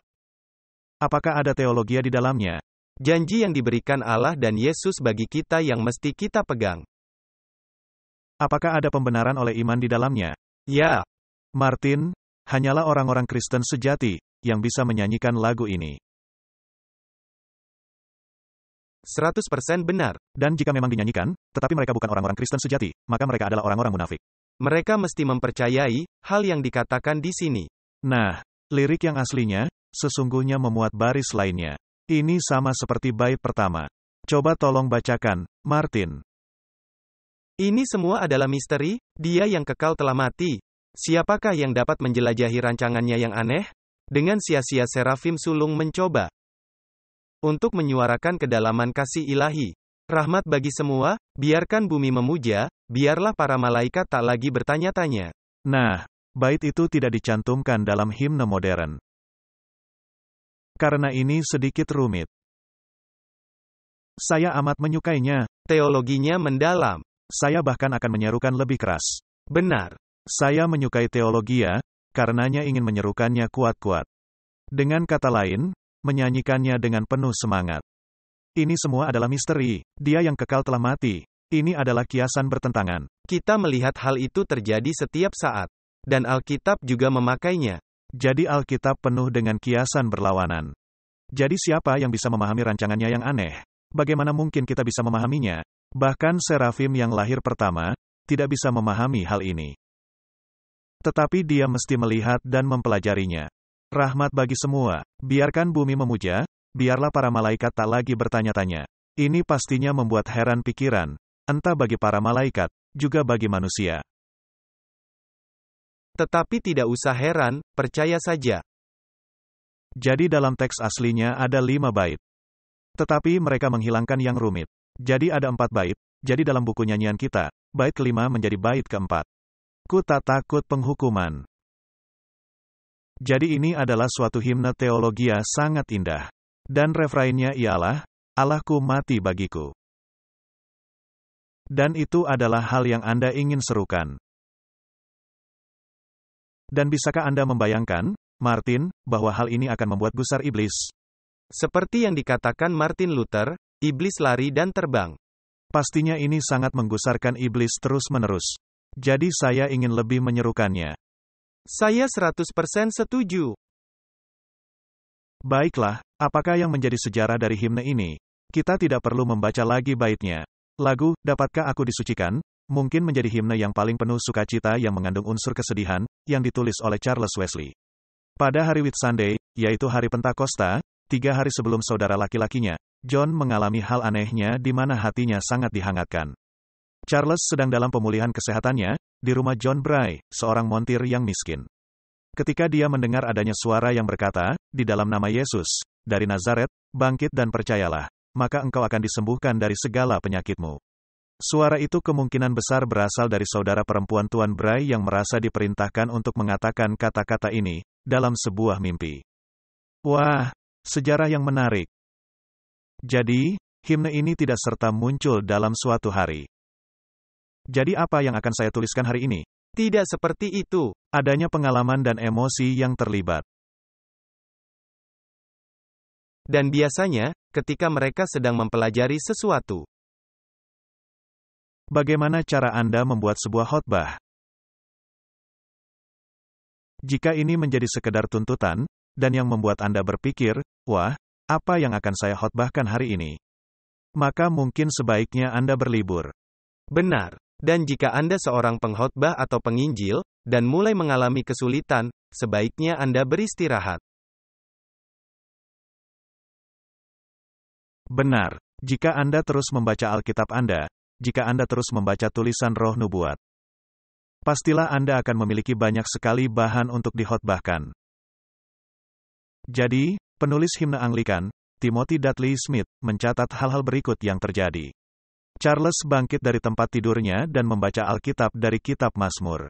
Apakah ada teologia di dalamnya? Janji yang diberikan Allah dan Yesus bagi kita yang mesti kita pegang. Apakah ada pembenaran oleh iman di dalamnya? Ya. Martin, hanyalah orang-orang Kristen sejati yang bisa menyanyikan lagu ini. 100% benar. Dan jika memang dinyanyikan, tetapi mereka bukan orang-orang Kristen sejati, maka mereka adalah orang-orang munafik. Mereka mesti mempercayai hal yang dikatakan di sini. Nah, lirik yang aslinya sesungguhnya memuat baris lainnya. Ini sama seperti bait pertama. Coba tolong bacakan, Martin. Ini semua adalah misteri, Dia yang kekal telah mati. Siapakah yang dapat menjelajahi rancangannya yang aneh? Dengan sia-sia serafim sulung mencoba untuk menyuarakan kedalaman kasih ilahi. Rahmat bagi semua, biarkan bumi memuja, biarlah para malaikat tak lagi bertanya-tanya. Nah, bait itu tidak dicantumkan dalam himne modern. Karena ini sedikit rumit. Saya amat menyukainya. Teologinya mendalam. Saya bahkan akan menyerukan lebih keras. Benar. Saya menyukai teologia, karenanya ingin menyerukannya kuat-kuat. Dengan kata lain, menyanyikannya dengan penuh semangat. Ini semua adalah misteri. Dia yang kekal telah mati. Ini adalah kiasan bertentangan. Kita melihat hal itu terjadi setiap saat. Dan Alkitab juga memakainya. Jadi Alkitab penuh dengan kiasan berlawanan. Jadi siapa yang bisa memahami rancangannya yang aneh? Bagaimana mungkin kita bisa memahaminya? Bahkan serafim yang lahir pertama, tidak bisa memahami hal ini. Tetapi dia mesti melihat dan mempelajarinya. Rahmat bagi semua. Biarkan bumi memuja, biarlah para malaikat tak lagi bertanya-tanya. Ini pastinya membuat heran pikiran, entah bagi para malaikat, juga bagi manusia. Tetapi tidak usah heran, percaya saja. Jadi dalam teks aslinya ada 5 bait. Tetapi mereka menghilangkan yang rumit. Jadi ada 4 bait, jadi dalam buku nyanyian kita, bait kelima menjadi bait keempat. Ku tak takut penghukuman. Jadi ini adalah suatu himne teologia sangat indah. Dan refrainnya ialah, Allahku mati bagiku. Dan itu adalah hal yang Anda ingin serukan. Dan bisakah Anda membayangkan, Martin, bahwa hal ini akan membuat gusar iblis? Seperti yang dikatakan Martin Luther, iblis lari dan terbang. Pastinya ini sangat menggusarkan iblis terus-menerus. Jadi saya ingin lebih menyerukannya. Saya 100% setuju. Baiklah, apakah yang menjadi sejarah dari himne ini? Kita tidak perlu membaca lagi baitnya. Lagu, Dapatkah Aku Disucikan, mungkin menjadi himne yang paling penuh sukacita yang mengandung unsur kesedihan, yang ditulis oleh Charles Wesley. Pada hari Whitsunday, yaitu hari Pentakosta, 3 hari sebelum saudara laki-lakinya, John mengalami hal anehnya di mana hatinya sangat dihangatkan. Charles sedang dalam pemulihan kesehatannya, di rumah John Bray, seorang montir yang miskin. Ketika dia mendengar adanya suara yang berkata, di dalam nama Yesus, dari Nazaret, bangkit dan percayalah, maka engkau akan disembuhkan dari segala penyakitmu. Suara itu kemungkinan besar berasal dari saudara perempuan Tuan Bray yang merasa diperintahkan untuk mengatakan kata-kata ini, dalam sebuah mimpi. Wah, sejarah yang menarik. Jadi, himne ini tidak serta muncul dalam suatu hari. Jadi apa yang akan saya tuliskan hari ini? Tidak seperti itu. Adanya pengalaman dan emosi yang terlibat. Dan biasanya, ketika mereka sedang mempelajari sesuatu. Bagaimana cara Anda membuat sebuah khotbah? Jika ini menjadi sekedar tuntutan, dan yang membuat Anda berpikir, wah, apa yang akan saya khotbahkan hari ini? Maka mungkin sebaiknya Anda berlibur. Benar. Dan jika Anda seorang pengkhotbah atau penginjil, dan mulai mengalami kesulitan, sebaiknya Anda beristirahat. Benar. Jika Anda terus membaca Alkitab Anda, jika Anda terus membaca tulisan Roh Nubuat, pastilah Anda akan memiliki banyak sekali bahan untuk dikhotbahkan. Jadi, penulis himne Anglikan, Timothy Dudley Smith, mencatat hal-hal berikut yang terjadi. Charles bangkit dari tempat tidurnya dan membaca Alkitab dari kitab Mazmur.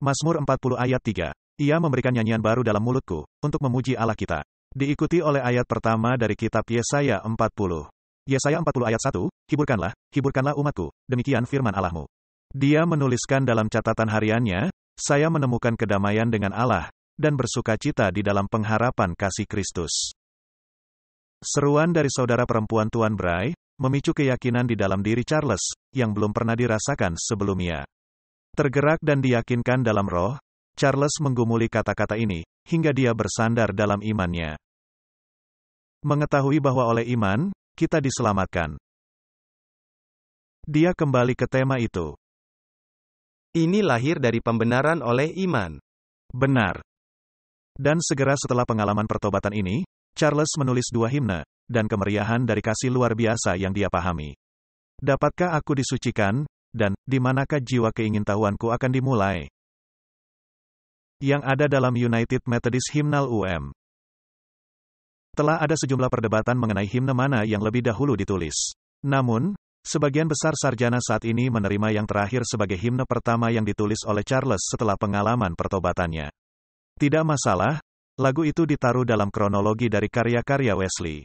Mazmur 40 ayat 3. Ia memberikan nyanyian baru dalam mulutku, untuk memuji Allah kita. Diikuti oleh ayat pertama dari kitab Yesaya 40. Yesaya 40 ayat 1, hiburkanlah, hiburkanlah umatku, demikian firman Allahmu. Dia menuliskan dalam catatan hariannya, saya menemukan kedamaian dengan Allah, dan bersukacita di dalam pengharapan kasih Kristus. Seruan dari saudara perempuan Tuan Bray, memicu keyakinan di dalam diri Charles, yang belum pernah dirasakan sebelumnya. Tergerak dan diyakinkan dalam roh, Charles menggumuli kata-kata ini, hingga dia bersandar dalam imannya. Mengetahui bahwa oleh iman, kita diselamatkan. Dia kembali ke tema itu. Ini lahir dari pembenaran oleh iman. Benar. Dan segera setelah pengalaman pertobatan ini, Charles menulis 2 himne, dan kemeriahan dari kasih luar biasa yang dia pahami. Dapatkah aku disucikan, dan di manakah jiwa keingintahuanku akan dimulai? Yang ada dalam United Methodist Hymnal UM. Telah ada sejumlah perdebatan mengenai himne mana yang lebih dahulu ditulis. Namun, sebagian besar sarjana saat ini menerima yang terakhir sebagai himne pertama yang ditulis oleh Charles setelah pengalaman pertobatannya. Tidak masalah, lagu itu ditaruh dalam kronologi dari karya-karya Wesley.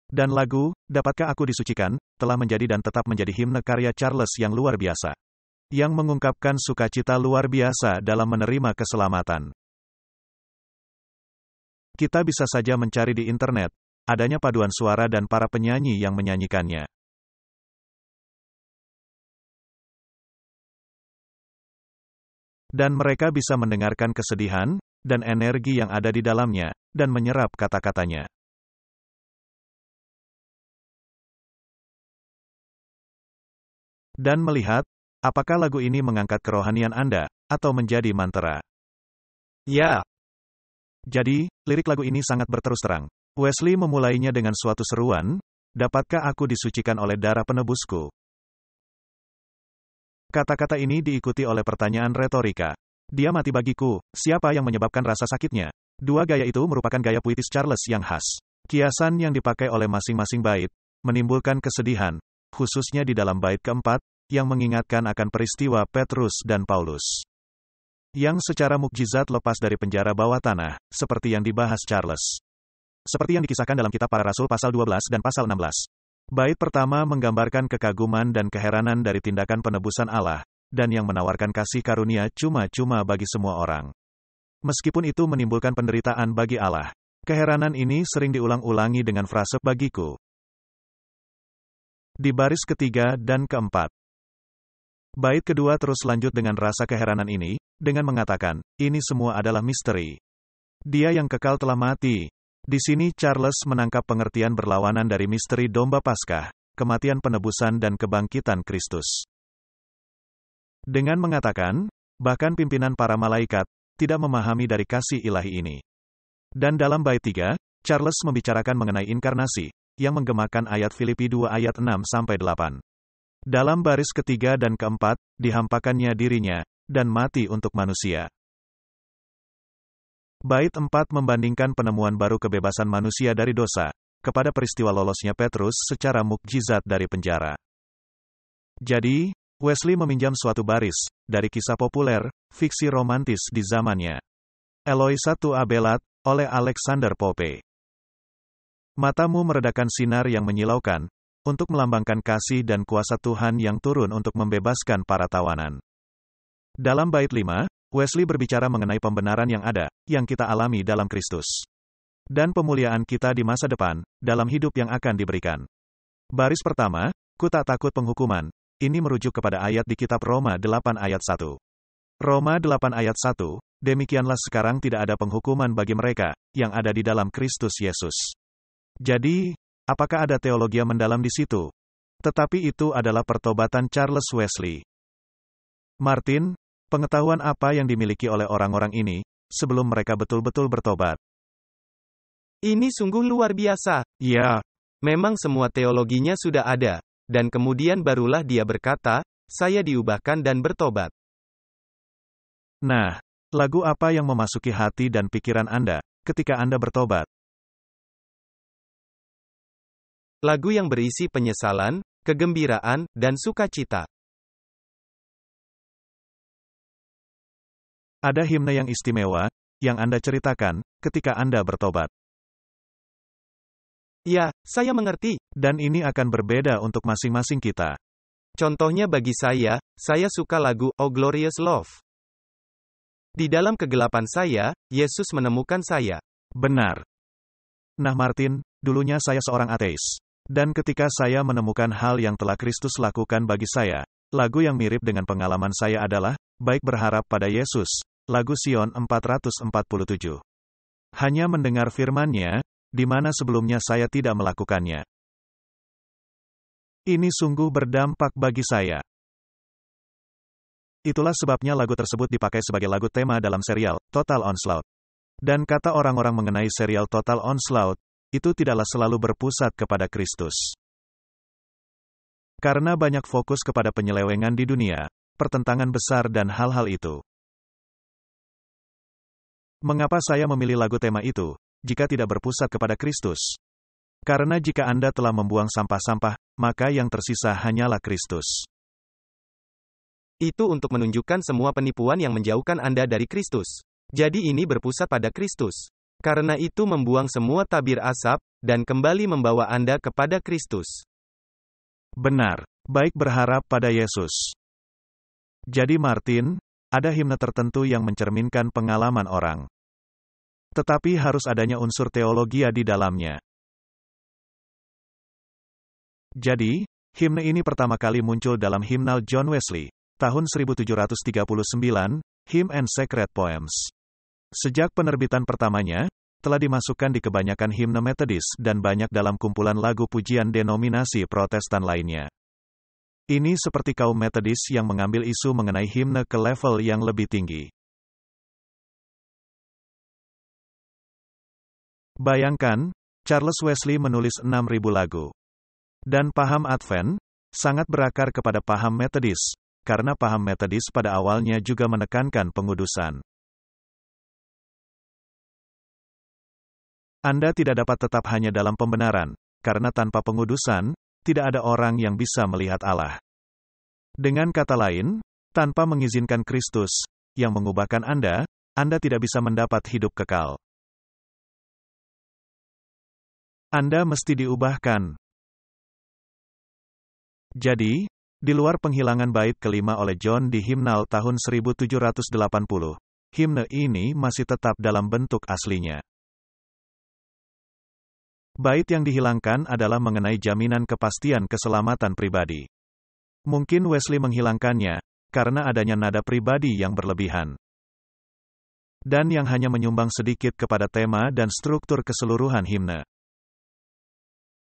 Dan lagu, Dapatkah Aku Disucikan, telah menjadi dan tetap menjadi himne karya Charles yang luar biasa. Yang mengungkapkan sukacita luar biasa dalam menerima keselamatan. Kita bisa saja mencari di internet, adanya paduan suara dan para penyanyi yang menyanyikannya. Dan mereka bisa mendengarkan kesedihan, dan energi yang ada di dalamnya, dan menyerap kata-katanya. Dan melihat, apakah lagu ini mengangkat kerohanian Anda, atau menjadi mantra. Ya. Jadi, lirik lagu ini sangat berterus terang. Wesley memulainya dengan suatu seruan, Dapatkah aku disucikan oleh darah penebusku? Kata-kata ini diikuti oleh pertanyaan retorika. Dia mati bagiku, siapa yang menyebabkan rasa sakitnya? 2 gaya itu merupakan gaya puitis Charles yang khas. Kiasan yang dipakai oleh masing-masing bait, menimbulkan kesedihan, khususnya di dalam bait keempat, yang mengingatkan akan peristiwa Petrus dan Paulus. Yang secara mukjizat lepas dari penjara bawah tanah, seperti yang dibahas Charles. Seperti yang dikisahkan dalam kitab Para Rasul pasal 12 dan pasal 16. Bait pertama menggambarkan kekaguman dan keheranan dari tindakan penebusan Allah, dan yang menawarkan kasih karunia cuma-cuma bagi semua orang. Meskipun itu menimbulkan penderitaan bagi Allah. Keheranan ini sering diulang-ulangi dengan frase bagiku. Di baris ketiga dan keempat. Bait kedua terus lanjut dengan rasa keheranan ini, dengan mengatakan, ini semua adalah misteri. Dia yang kekal telah mati. Di sini Charles menangkap pengertian berlawanan dari misteri domba Paskah, kematian penebusan dan kebangkitan Kristus. Dengan mengatakan, bahkan pimpinan para malaikat, tidak memahami dari kasih ilahi ini. Dan dalam bait 3, Charles membicarakan mengenai inkarnasi, yang menggemakan ayat Filipi 2 ayat 6-8. Dalam baris ketiga dan keempat, dihampakannya dirinya, dan mati untuk manusia. Bait 4 membandingkan penemuan baru kebebasan manusia dari dosa, kepada peristiwa lolosnya Petrus secara mukjizat dari penjara. Jadi, Wesley meminjam suatu baris, dari kisah populer, fiksi romantis di zamannya. Eloisa tu Abelat, oleh Alexander Pope. Matamu meredakan sinar yang menyilaukan, untuk melambangkan kasih dan kuasa Tuhan yang turun untuk membebaskan para tawanan. Dalam bait 5, Wesley berbicara mengenai pembenaran yang ada, yang kita alami dalam Kristus. Dan pemuliaan kita di masa depan, dalam hidup yang akan diberikan. Baris pertama, ku tak takut penghukuman, ini merujuk kepada ayat di kitab Roma 8 ayat 1. Roma 8 ayat 1, demikianlah sekarang tidak ada penghukuman bagi mereka, yang ada di dalam Kristus Yesus. Jadi, apakah ada teologi mendalam di situ? Tetapi itu adalah pertobatan Charles Wesley. Martin, pengetahuan apa yang dimiliki oleh orang-orang ini, sebelum mereka betul-betul bertobat? Ini sungguh luar biasa. Ya, memang semua teologinya sudah ada. Dan kemudian barulah dia berkata, saya diubahkan dan bertobat. Nah, lagu apa yang memasuki hati dan pikiran Anda, ketika Anda bertobat? Lagu yang berisi penyesalan, kegembiraan, dan sukacita. Ada himne yang istimewa, yang Anda ceritakan, ketika Anda bertobat. Ya, saya mengerti. Dan ini akan berbeda untuk masing-masing kita. Contohnya bagi saya suka lagu Oh Glorious Love. Di dalam kegelapan saya, Yesus menemukan saya. Benar. Nah Martin, dulunya saya seorang ateis. Dan ketika saya menemukan hal yang telah Kristus lakukan bagi saya, lagu yang mirip dengan pengalaman saya adalah, Baik Berharap pada Yesus, lagu Sion 447. Hanya mendengar firman-Nya, di mana sebelumnya saya tidak melakukannya. Ini sungguh berdampak bagi saya. Itulah sebabnya lagu tersebut dipakai sebagai lagu tema dalam serial Total Onslaught. Dan kata orang-orang mengenai serial Total Onslaught, itu tidaklah selalu berpusat kepada Kristus. Karena banyak fokus kepada penyelewengan di dunia, pertentangan besar dan hal-hal itu. Mengapa saya memilih lagu tema itu, jika tidak berpusat kepada Kristus? Karena jika Anda telah membuang sampah-sampah, maka yang tersisa hanyalah Kristus. Itu untuk menunjukkan semua penipuan yang menjauhkan Anda dari Kristus. Jadi ini berpusat pada Kristus. Karena itu membuang semua tabir asap, dan kembali membawa Anda kepada Kristus. Benar, baik berharap pada Yesus. Jadi Martin, ada himne tertentu yang mencerminkan pengalaman orang. Tetapi harus adanya unsur teologia di dalamnya. Jadi, himne ini pertama kali muncul dalam himnal John Wesley, tahun 1739, Hymn and Sacred Poems. Sejak penerbitan pertamanya, telah dimasukkan di kebanyakan himne Metodis dan banyak dalam kumpulan lagu pujian denominasi Protestan lainnya. Ini seperti kaum Metodis yang mengambil isu mengenai himne ke level yang lebih tinggi. Bayangkan, Charles Wesley menulis 6.000 lagu. Dan paham Advent sangat berakar kepada paham Metodis, karena paham Metodis pada awalnya juga menekankan pengudusan. Anda tidak dapat tetap hanya dalam pembenaran, karena tanpa pengudusan, tidak ada orang yang bisa melihat Allah. Dengan kata lain, tanpa mengizinkan Kristus, yang mengubahkan Anda tidak bisa mendapat hidup kekal. Anda mesti diubahkan. Jadi, di luar penghilangan bait kelima oleh John di himnal tahun 1780, himne ini masih tetap dalam bentuk aslinya. Bait yang dihilangkan adalah mengenai jaminan kepastian keselamatan pribadi. Mungkin Wesley menghilangkannya, karena adanya nada pribadi yang berlebihan. Dan yang hanya menyumbang sedikit kepada tema dan struktur keseluruhan himne.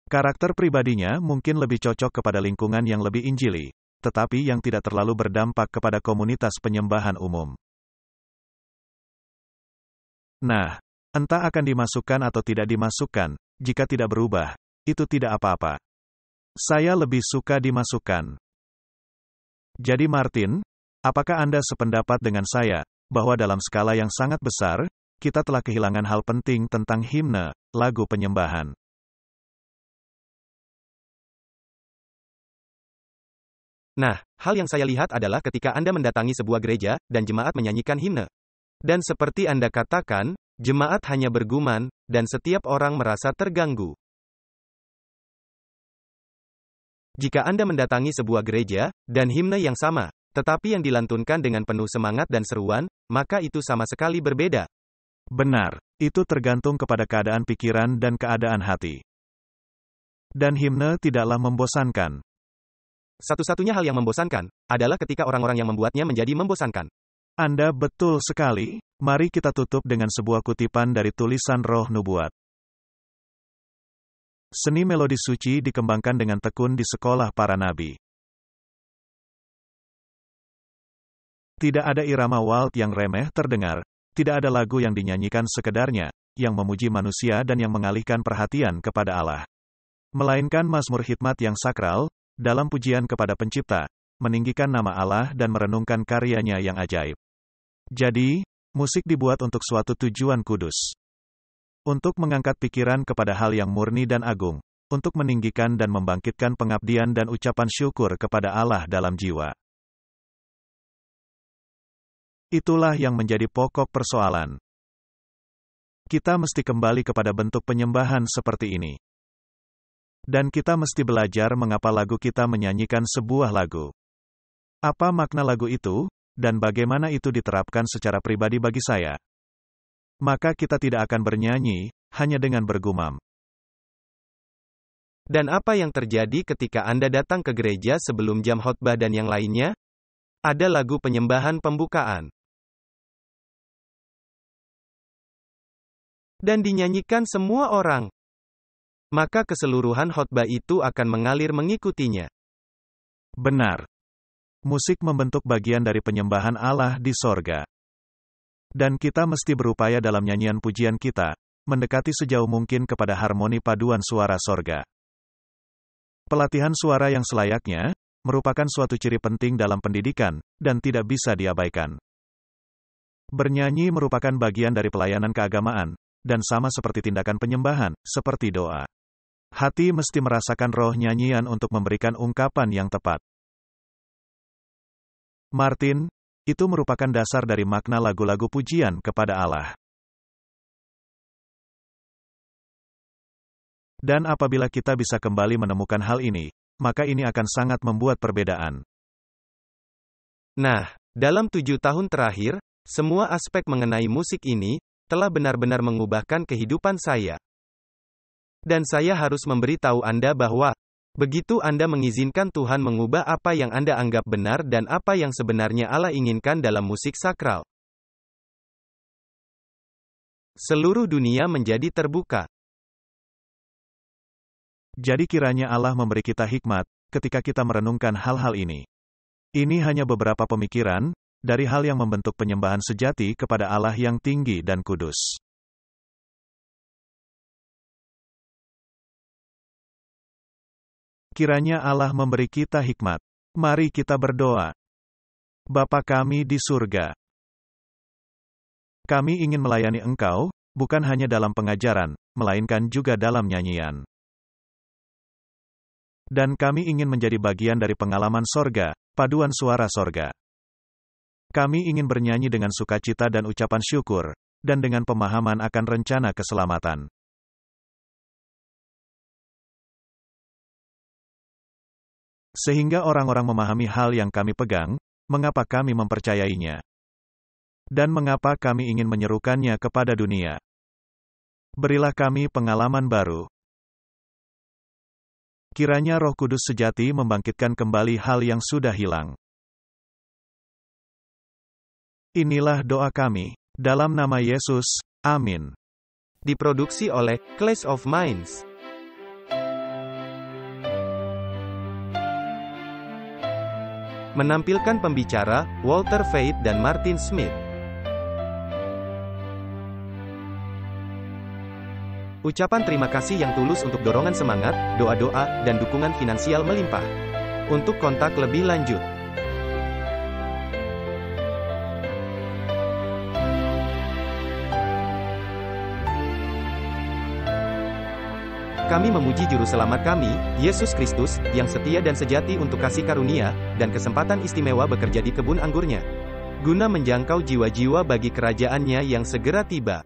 Karakter pribadinya mungkin lebih cocok kepada lingkungan yang lebih injili, tetapi yang tidak terlalu berdampak kepada komunitas penyembahan umum. Nah, entah akan dimasukkan atau tidak dimasukkan, jika tidak berubah, itu tidak apa-apa. Saya lebih suka dimasukkan. Jadi Martin, apakah Anda sependapat dengan saya, bahwa dalam skala yang sangat besar, kita telah kehilangan hal penting tentang himne, lagu penyembahan? Nah, hal yang saya lihat adalah ketika Anda mendatangi sebuah gereja, dan jemaat menyanyikan himne. Dan seperti Anda katakan, jemaat hanya bergumam, dan setiap orang merasa terganggu. Jika Anda mendatangi sebuah gereja, dan himne yang sama, tetapi yang dilantunkan dengan penuh semangat dan seruan, maka itu sama sekali berbeda. Benar, itu tergantung kepada keadaan pikiran dan keadaan hati. Dan himne tidaklah membosankan. Satu-satunya hal yang membosankan, adalah ketika orang-orang yang membuatnya menjadi membosankan. Anda betul sekali. Mari kita tutup dengan sebuah kutipan dari tulisan Roh Nubuat. Seni melodi suci dikembangkan dengan tekun di sekolah para nabi. Tidak ada irama waltz yang remeh terdengar, tidak ada lagu yang dinyanyikan sekedarnya, yang memuji manusia dan yang mengalihkan perhatian kepada Allah. Melainkan mazmur hikmat yang sakral, dalam pujian kepada Pencipta, meninggikan nama Allah dan merenungkan karyanya yang ajaib. Jadi, musik dibuat untuk suatu tujuan kudus. Untuk mengangkat pikiran kepada hal yang murni dan agung, untuk meninggikan dan membangkitkan pengabdian dan ucapan syukur kepada Allah dalam jiwa. Itulah yang menjadi pokok persoalan. Kita mesti kembali kepada bentuk penyembahan seperti ini. Dan kita mesti belajar mengapa lagu kita menyanyikan sebuah lagu. Apa makna lagu itu, dan bagaimana itu diterapkan secara pribadi bagi saya. Maka kita tidak akan bernyanyi, hanya dengan bergumam. Dan apa yang terjadi ketika Anda datang ke gereja sebelum jam khotbah dan yang lainnya? Ada lagu penyembahan pembukaan. dan dinyanyikan semua orang, maka keseluruhan khotbah itu akan mengalir mengikutinya. Benar. Musik membentuk bagian dari penyembahan Allah di sorga. Dan kita mesti berupaya dalam nyanyian pujian kita, mendekati sejauh mungkin kepada harmoni paduan suara sorga. Pelatihan suara yang selayaknya, merupakan suatu ciri penting dalam pendidikan, dan tidak bisa diabaikan. Bernyanyi merupakan bagian dari pelayanan keagamaan, dan sama seperti tindakan penyembahan, seperti doa. Hati mesti merasakan roh nyanyian untuk memberikan ungkapan yang tepat. Martin, itu merupakan dasar dari makna lagu-lagu pujian kepada Allah. Dan apabila kita bisa kembali menemukan hal ini, maka ini akan sangat membuat perbedaan. Nah, dalam 7 tahun terakhir, semua aspek mengenai musik ini telah benar-benar mengubahkan kehidupan saya. Dan saya harus memberitahu Anda bahwa, begitu Anda mengizinkan Tuhan mengubah apa yang Anda anggap benar dan apa yang sebenarnya Allah inginkan dalam musik sakral, seluruh dunia menjadi terbuka. Jadi kiranya Allah memberi kita hikmat, ketika kita merenungkan hal-hal ini. Ini hanya beberapa pemikiran, dari hal yang membentuk penyembahan sejati kepada Allah yang tinggi dan kudus. Kiranya Allah memberi kita hikmat. Mari kita berdoa. Bapa kami di surga, kami ingin melayani Engkau, bukan hanya dalam pengajaran, melainkan juga dalam nyanyian. Dan kami ingin menjadi bagian dari pengalaman sorga, paduan suara sorga. Kami ingin bernyanyi dengan sukacita dan ucapan syukur, dan dengan pemahaman akan rencana keselamatan. Sehingga orang-orang memahami hal yang kami pegang, mengapa kami mempercayainya. Dan mengapa kami ingin menyerukannya kepada dunia. Berilah kami pengalaman baru. Kiranya Roh Kudus sejati membangkitkan kembali hal yang sudah hilang. Inilah doa kami, dalam nama Yesus, amin. Diproduksi oleh Clash of Minds. Menampilkan pembicara, Walter Faith dan Martin Smith. Ucapan terima kasih yang tulus untuk dorongan semangat, doa-doa, dan dukungan finansial melimpah. Untuk kontak lebih lanjut, kami memuji Juru Selamat kami, Yesus Kristus, yang setia dan sejati untuk kasih karunia, dan kesempatan istimewa bekerja di kebun anggurnya, guna menjangkau jiwa-jiwa bagi kerajaannya yang segera tiba.